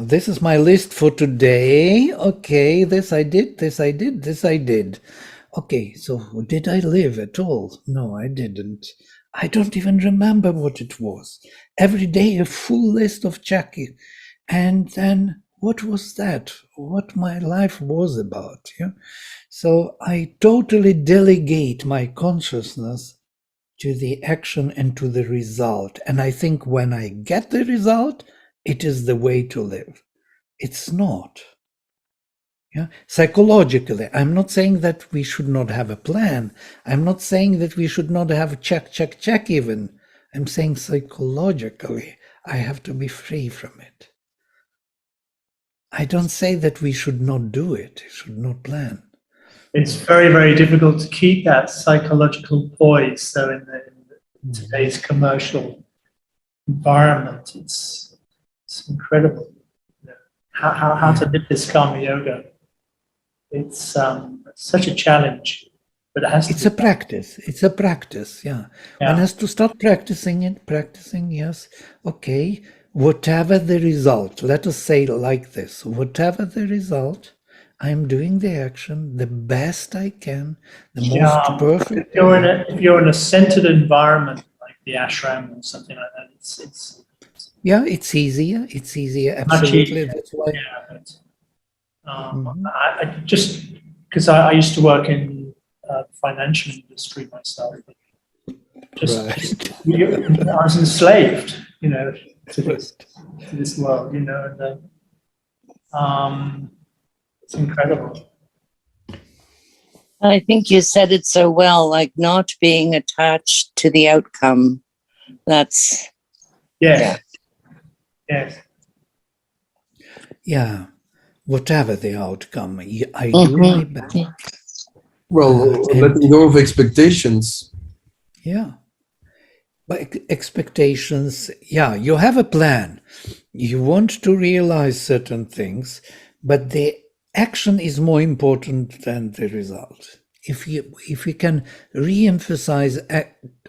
This is my list for today. Okay, this I did. Okay, so did I live at all? No, I didn't. I don't even remember what it was. Every day a full list of checking. And then what was that? What my life was about, yeah? So I totally delegate my consciousness to the action and to the result. And I think when I get the result, it is the way to live. It's not. Yeah? Psychologically, I'm not saying that we should not have a plan. I'm not saying that we should not have check even. I'm saying psychologically, I have to be free from it. I don't say that we should not do it, should not plan. It's very, very difficult to keep that psychological poise. So in today's commercial environment, it's incredible. How to live this karma yoga. It's such a challenge, but it has to. It's a practice. It's a practice. Yeah. One has to start practicing it. Practicing. Yes. Okay. Whatever the result, let us say like this. Whatever the result, I'm doing the action the best I can, the most perfect. If you're in a centered environment like the ashram or something like that, it's yeah, it's easier. It's easier. Absolutely. That's why. Yeah, I just because I used to work in the financial industry myself. I was enslaved, to this world, and it's incredible. I think you said it so well, like not being attached to the outcome. That's yes. Yeah, whatever the outcome, I do my best. Well, letting go of expectations. Yeah. But expectations, yeah, you have a plan. You want to realize certain things, but the action is more important than the result. If we can re-emphasize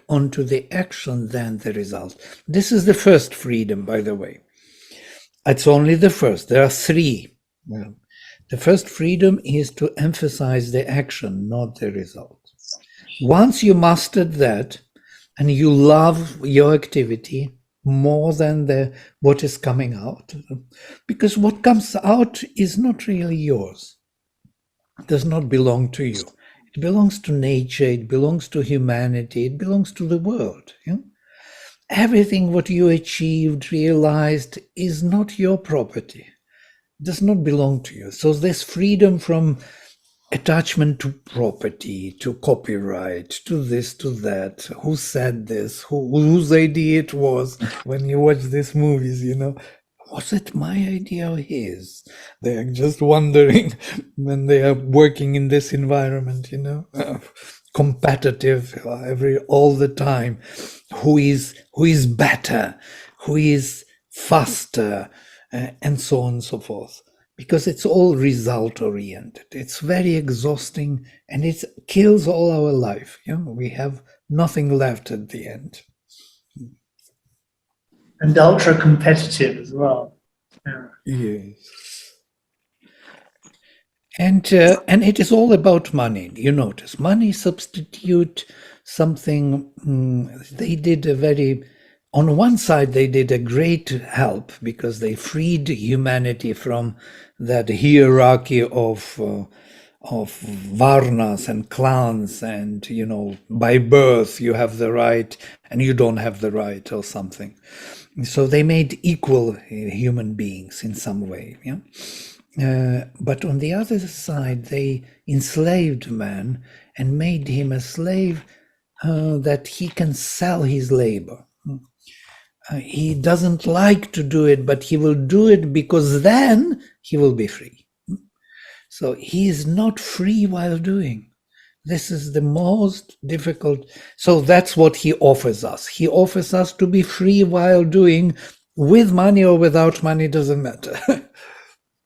onto the action than the result. This is the first freedom, by the way. It's only the first. There are three. Well, the first freedom is to emphasize the action, not the result. Once you mastered that, and you love your activity more than what is coming out, because what comes out is not really yours. It does not belong to you. It belongs to nature, it belongs to humanity, it belongs to the world. Yeah? Everything what you achieved, realized, is not your property. It does not belong to you. So there's freedom from attachment to property, to copyright, to this, to that. Who said this? Whose idea it was? When you watch these movies, was it my idea or his? They are just wondering when they are working in this environment, competitive all the time. Who is better? Who is faster? and so on and so forth. Because it's all result oriented. It's very exhausting and it kills all our life. We have nothing left at the end. And ultra competitive as well. Yeah. Yes. And it is all about money. You notice money substitute something. They did on one side, they did a great help because they freed humanity from that hierarchy of varnas and clans, and by birth you have the right and you don't have the right or something. So they made equal human beings in some way. But on the other side, they enslaved man and made him a slave that he can sell his labor. He doesn't like to do it, but he will do it because then he will be free. So he is not free while doing. This is the most difficult. So that's what he offers us. He offers us to be free while doing. With money or without money, doesn't matter.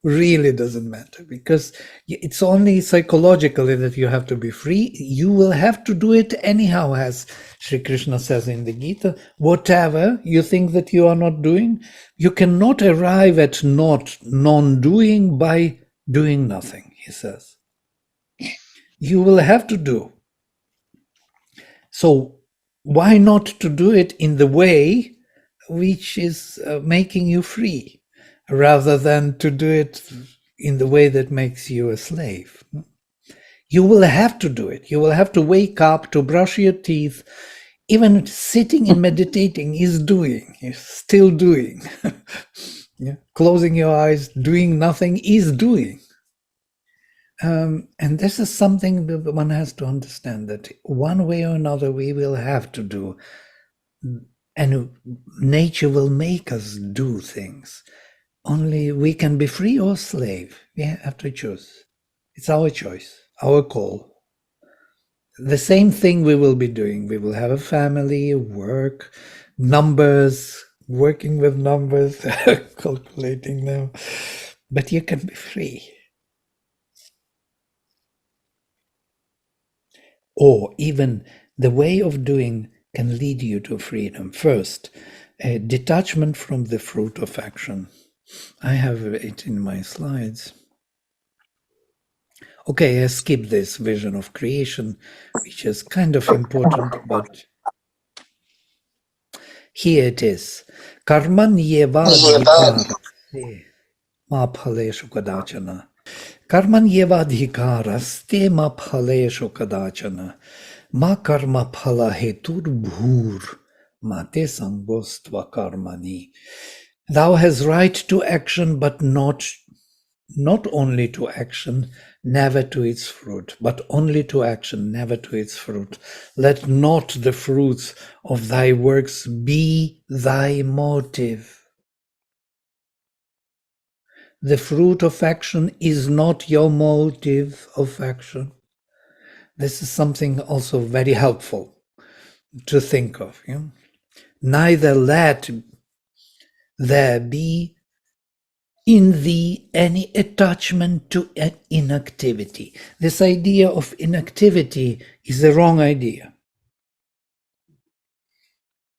Really doesn't matter, because it's only psychologically that you have to be free. You will have to do it anyhow, as Sri Krishna says in the Gita. Whatever you think that you are not doing, you cannot arrive at non-doing by doing nothing, he says. You will have to do. So why not to do it in the way which is making you free, rather than to do it in the way that makes you a slave? You will have to do it. You will have to wake up, to brush your teeth. Even sitting and meditating is doing, is still doing. Closing your eyes, doing nothing is doing. And this is something that one has to understand, that one way or another we will have to do. And nature will make us do things. Only we can be free or slave. We have to choose. It's our choice, our call. The same thing we will be doing. We will have a family, work, numbers, working with numbers, calculating them. But you can be free. Or even the way of doing can lead you to freedom. First, a detachment from the fruit of action. I have it in my slides. Okay, I skip this vision of creation, which is kind of important, but here it is. Karmanyevadhikara ma phaleshu kadachana. Karmanyevadhikara ste ma phaleshu kadachana. Ma karma phala hetur bhur mate sangostva karmani. Thou hast right to action, but not only to action, never to its fruit, but only to action, never to its fruit. Let not the fruits of thy works be thy motive. The fruit of action is not your motive of action. This is something also very helpful to think of. Neither let there be in thee any attachment to inactivity. This idea of inactivity is the wrong idea.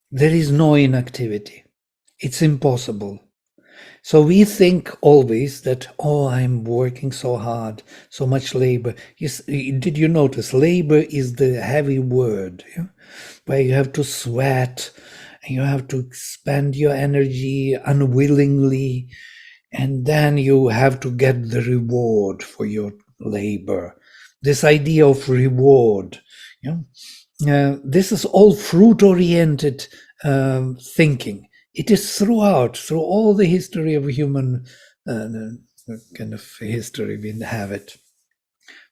There is no inactivity. It's impossible. So we think always that, oh, I'm working so hard, so much labor. Did you notice? Labor is the heavy word, where you have to sweat, and you have to spend your energy unwillingly, and then you have to get the reward for your labor. This idea of reward, this is all fruit-oriented thinking. It is through all the history of human kind of history, we have it.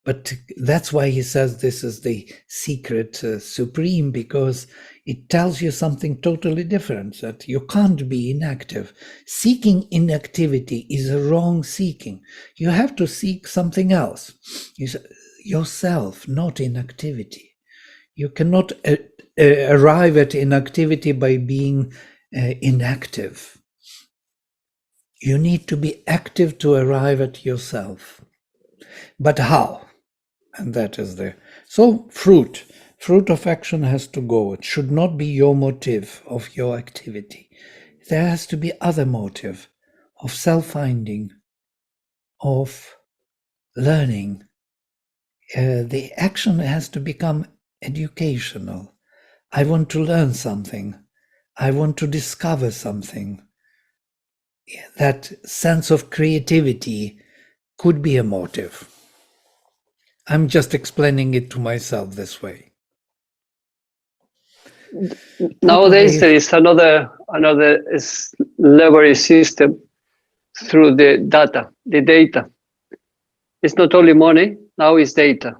But that's why he says this is the secret supreme, because it tells you something totally different, that you can't be inactive. Seeking inactivity is a wrong seeking. You have to seek something else. Yourself, not inactivity. You cannot arrive at inactivity by being inactive. You need to be active to arrive at yourself. But how? And that is there. So fruit of action has to go. It should not be your motive of your activity. There has to be other motive of self-finding, of learning. The action has to become educational. I want to learn something. I want to discover something. That sense of creativity could be a motive. I'm just explaining it to myself this way. Nowadays, there is another leverage system through the data. It's not only money, now it's data.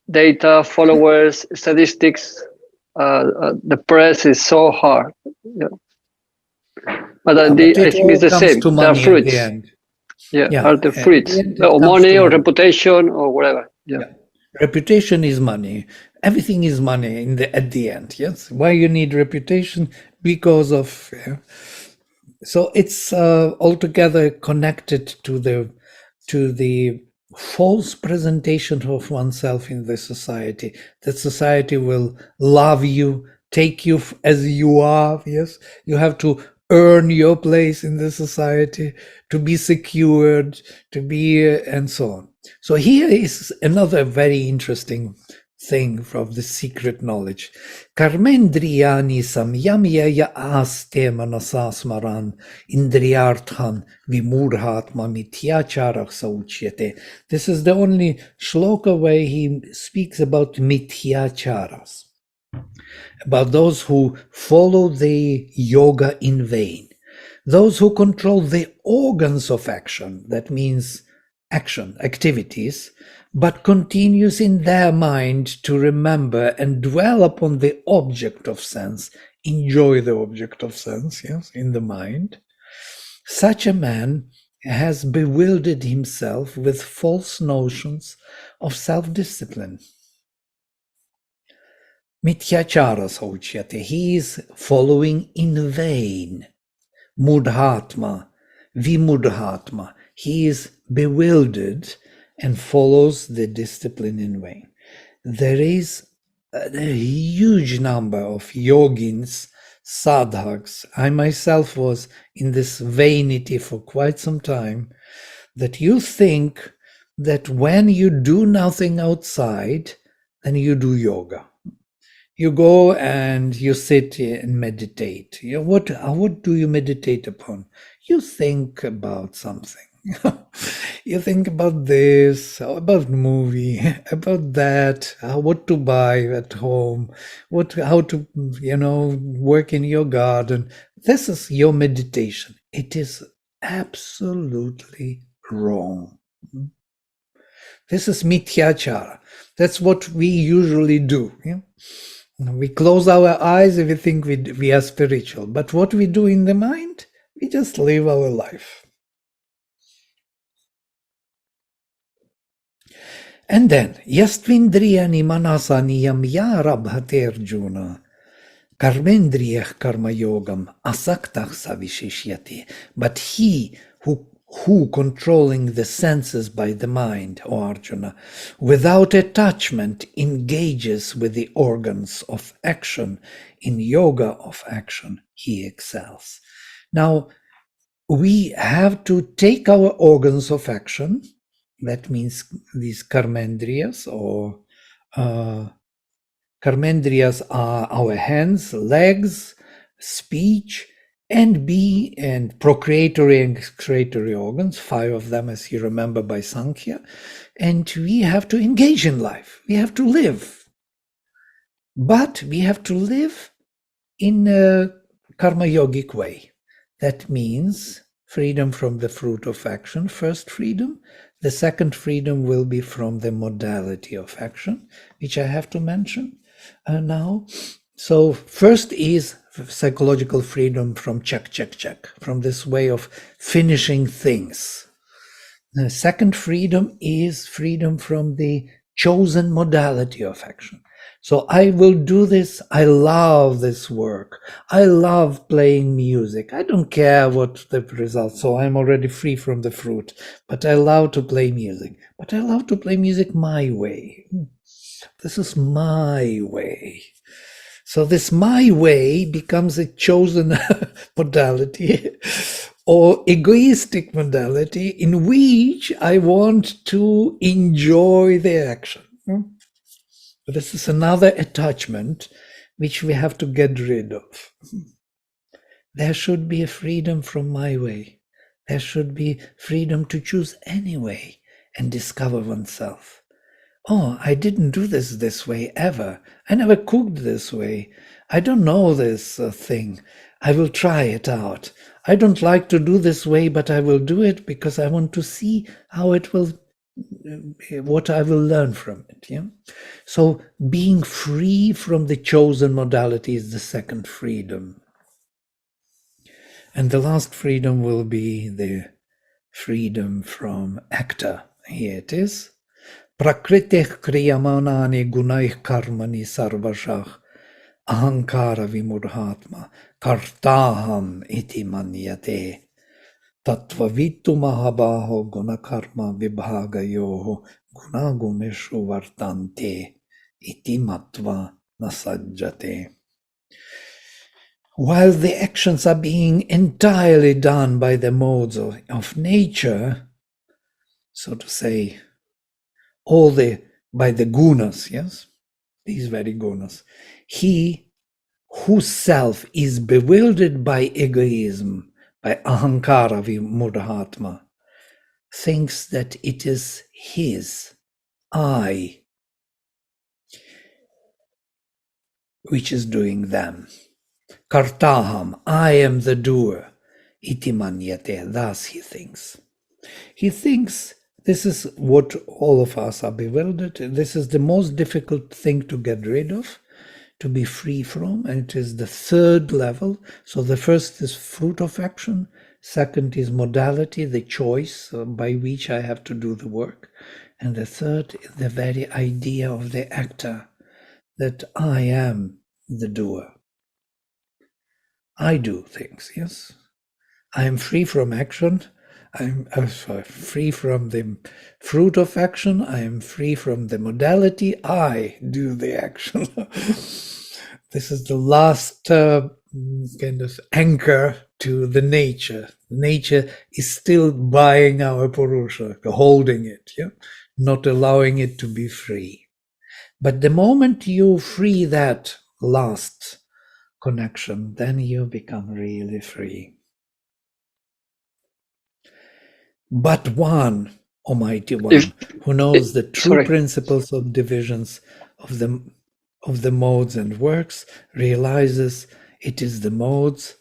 Data, followers, statistics. The press is so hard. Yeah. But I think it's the same. There are fruits. Are the fruits. Or money or reputation or whatever. Yeah. Reputation is money. Everything is money at the end. Yes. Why you need reputation? Because of. So it's altogether connected to the false presentation of oneself in the society. That society will love you, take you as you are. Yes. You have to earn your place in the society, to be secured, to be, and so on. So here is another very interesting thing from the secret knowledge. Karmendriyani samyamya aste manasasmaran indriyarthan vimurhatma mityacharah sauchyate. This is the only shloka where he speaks about mityacharas, about those who follow the yoga in vain, those who control the organs of action, that means action, activities, but continues in their mind to remember and dwell upon the object of sense, enjoy the object of sense, yes, in the mind. Such a man has bewildered himself with false notions of self-discipline. Mityacharas uchyate. He is following in vain. Mudhatma, vimudhatma. He is bewildered and follows the discipline in vain. There is a huge number of yogins, sadhaks. I myself was in this vainity for quite some time, that you think that when you do nothing outside, then you do yoga. You go and you sit and meditate. What do you meditate upon? You think about something. You think about this, about movie, about that, what to buy at home, how to, work in your garden. This is your meditation. It is absolutely wrong. This is mithyachara. That's what we usually do. Yeah? We close our eyes and we think we are spiritual. But what we do in the mind, we just live our life. And then, yastvindriyani manasaniyam ya rabhate Arjuna, karmendriyah karma yogam asaktah savishishyati. But he who controlling the senses by the mind, O Arjuna, without attachment engages with the organs of action, in yoga of action he excels. Now, we have to take our organs of action, that means these karmendriyas, or karmendriyas are our hands, legs, speech, and procreatory and excretory organs, 5 of them, as you remember by Sankhya. And we have to engage in life. We have to live. But we have to live in a karma yogic way. That means freedom from the fruit of action, first freedom. The second freedom will be from the modality of action, which I have to mention now. So first is psychological freedom from check, from this way of finishing things. The second freedom is freedom from the chosen modality of action. So I will do this. I love this work. I love playing music. I don't care what the result. So I'm already free from the fruit, but I love to play music. But I love to play music my way. This is my way. So this my way becomes a chosen modality or egoistic modality in which I want to enjoy the action. But this is another attachment which we have to get rid of. There should be a freedom from my way. There should be freedom to choose any way and discover oneself. Oh, I didn't do this way ever. I never cooked this way. I don't know this thing. I will try it out. I don't like to do this way, but I will do it because I want to see how it will, what I will learn from it. Yeah. So being free from the chosen modality is the second freedom. And the last freedom will be the freedom from actor. Here it is. Prakritih kriyamanani gunaih karmani sarvashah ahankara vimurhatma kartaham iti manyate tattvavitu mahabaho gunakarma vibhagayoho gunaguneshu vartante iti matva nasajjate. While the actions are being entirely done by the modes of nature, so to say, by the gunas, yes, these very gunas, he whose self is bewildered by egoism, by ahankara vimurhatma, thinks that it is his, I, which is doing them. Kartaham, I am the doer. Iti manyate, thus he thinks. He thinks this is what all of us are bewildered. This is the most difficult thing to get rid of, to be free from, and it is the third level. So the first is fruit of action. Second is modality, the choice by which I have to do the work. And the third is the very idea of the actor, that I am the doer. I do things, yes. I am free from action. I'm free from the fruit of action. I am free from the modality. I do the action. This is the last kind of anchor to the nature. Nature is still buying our Purusha, holding it, yeah? Not allowing it to be free. But the moment you free that last connection, then you become really free. But one, Almighty One, who knows the true principles of divisions of the modes and works, realizes it is the modes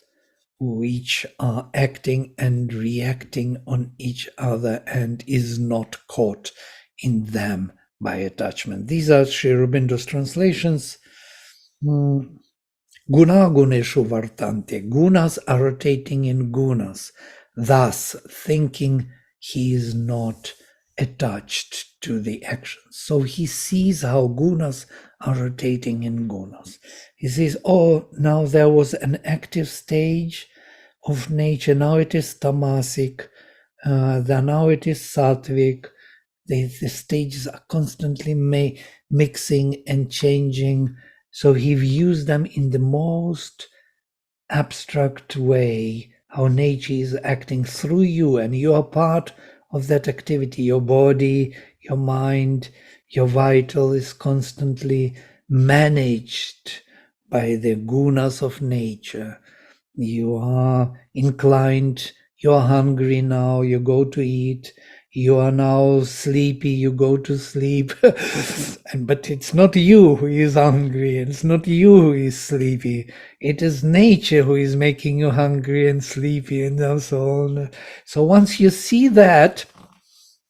which are acting and reacting on each other and is not caught in them by attachment. These are Sri Aurobindo's translations. Guna guneshu vartante. Gunas are rotating in gunas, thus thinking he is not attached to the actions. So he sees how gunas are rotating in gunas. He says, oh, now there was an active stage of nature. Now it is tamasic. Then now it is sattvic. The stages are constantly mixing and changing. So he views them in the most abstract way, how nature is acting through you, and you are part of that activity. Your body, your mind, your vital is constantly managed by the gunas of nature. You are inclined, you are hungry now, you go to eat. You are now sleepy, you go to sleep. But it's not you who is hungry, it's not you who is sleepy. It is nature who is making you hungry and sleepy and so on. So once you see that,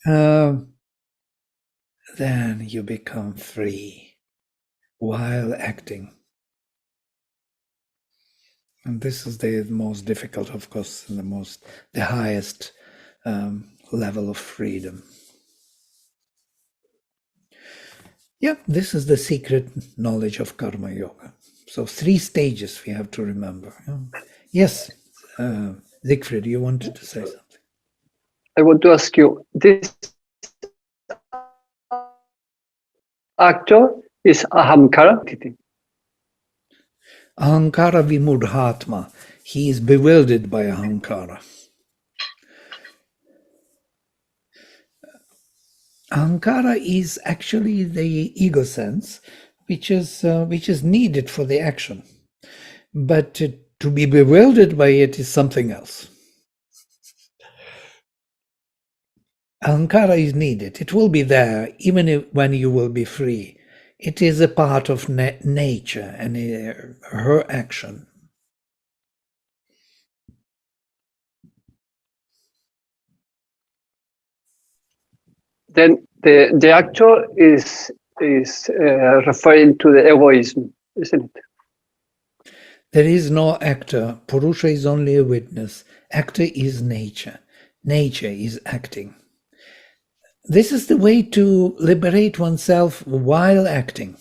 then you become free while acting. And this is the most difficult, of course, and the highest level of freedom. Yeah, this is the secret knowledge of Karma Yoga. So 3 stages we have to remember. Yes, Siegfried, you wanted to say something. I want to ask you, this actor is Ahamkara? Ahankara vimudhatma. He is bewildered by Ahankara. Ahankara is actually the ego sense, which is needed for the action. But to be bewildered by it is something else. Ahankara is needed. It will be there even when you will be free. It is a part of nature and her action. Then the actor is referring to the egoism, isn't it? There is no actor. Purusha is only a witness. Actor is nature. Nature is acting. This is the way to liberate oneself while acting.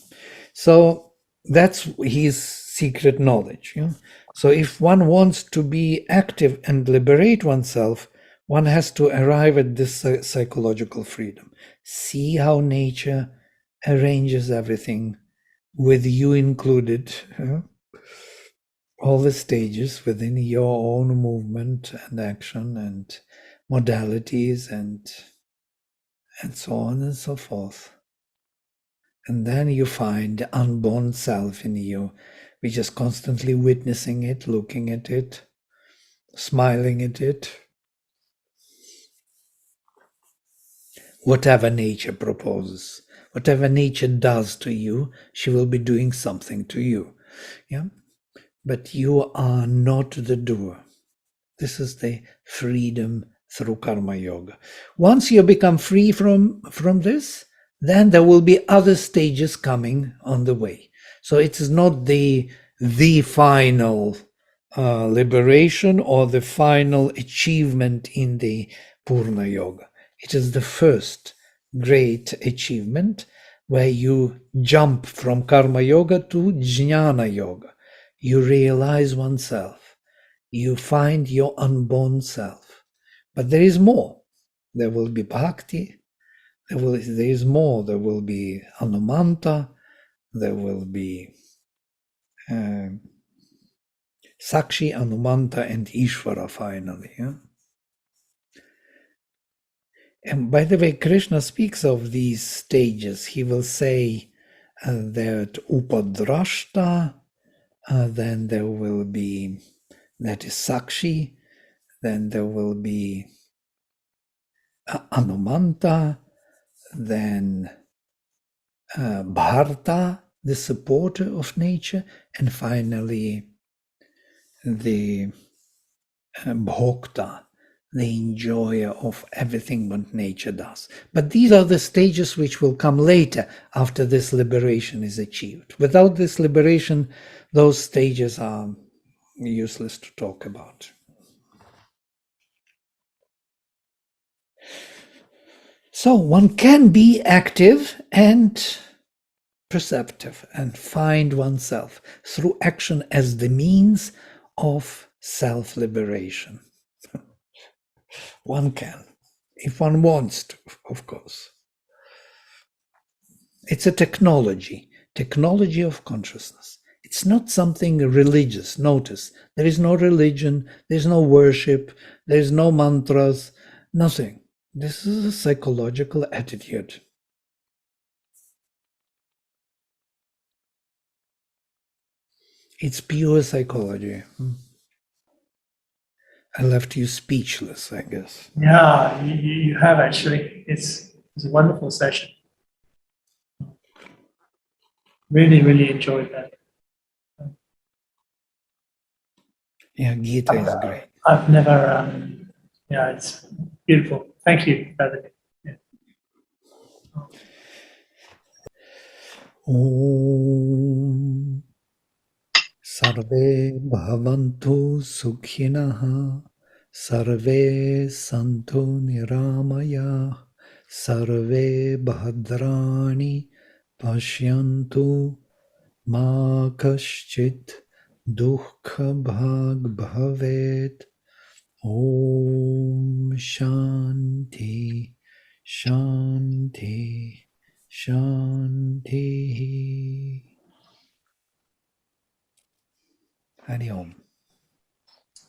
So that's his secret knowledge. So if one wants to be active and liberate oneself, one has to arrive at this psychological freedom. See how nature arranges everything, with you included. All the stages within your own movement and action and modalities and so on and so forth. And then you find the unborn self in you, which is constantly witnessing it, looking at it, smiling at it. Whatever nature proposes, whatever nature does to you, she will be doing something to you. Yeah? But you are not the doer. This is the freedom through Karma Yoga. Once you become free from this, then there will be other stages coming on the way. So it is not the final liberation or the final achievement in the Purna Yoga. It is the first great achievement where you jump from Karma Yoga to Jnana Yoga. You realize oneself. You find your unborn self. But there is more. There will be bhakti. There is more. There will be anumanta. There will be sakshi, anumanta, and ishvara finally. Yeah? And by the way, Krishna speaks of these stages. He will say that upadrashta, then there will be, that is sakshi, then there will be anumanta, then bharta, the supporter of nature, and finally the bhokta, the enjoyer of everything what nature does. But these are the stages which will come later after this liberation is achieved. Without this liberation, those stages are useless to talk about. So one can be active and perceptive and find oneself through action as the means of self-liberation. One can, if one wants to, of course. It's a technology of consciousness. It's not something religious. Notice, there is no religion, there's no worship, there's no mantras, nothing. This is a psychological attitude. It's pure psychology. I left you speechless, I guess. Yeah, you have actually. It's a wonderful session. Really, really enjoyed that. Yeah, Gita is great. I've never, yeah, it's beautiful. Thank you, Vladimir. Yeah. Om Sarve Bhavantu Sukhinaha Sarve Santu Niramaya Sarve Bhadrani Pashyantu ma kaschit dukkha bhag bhavet. Om Shanti Shanti Shanti. Hari Om.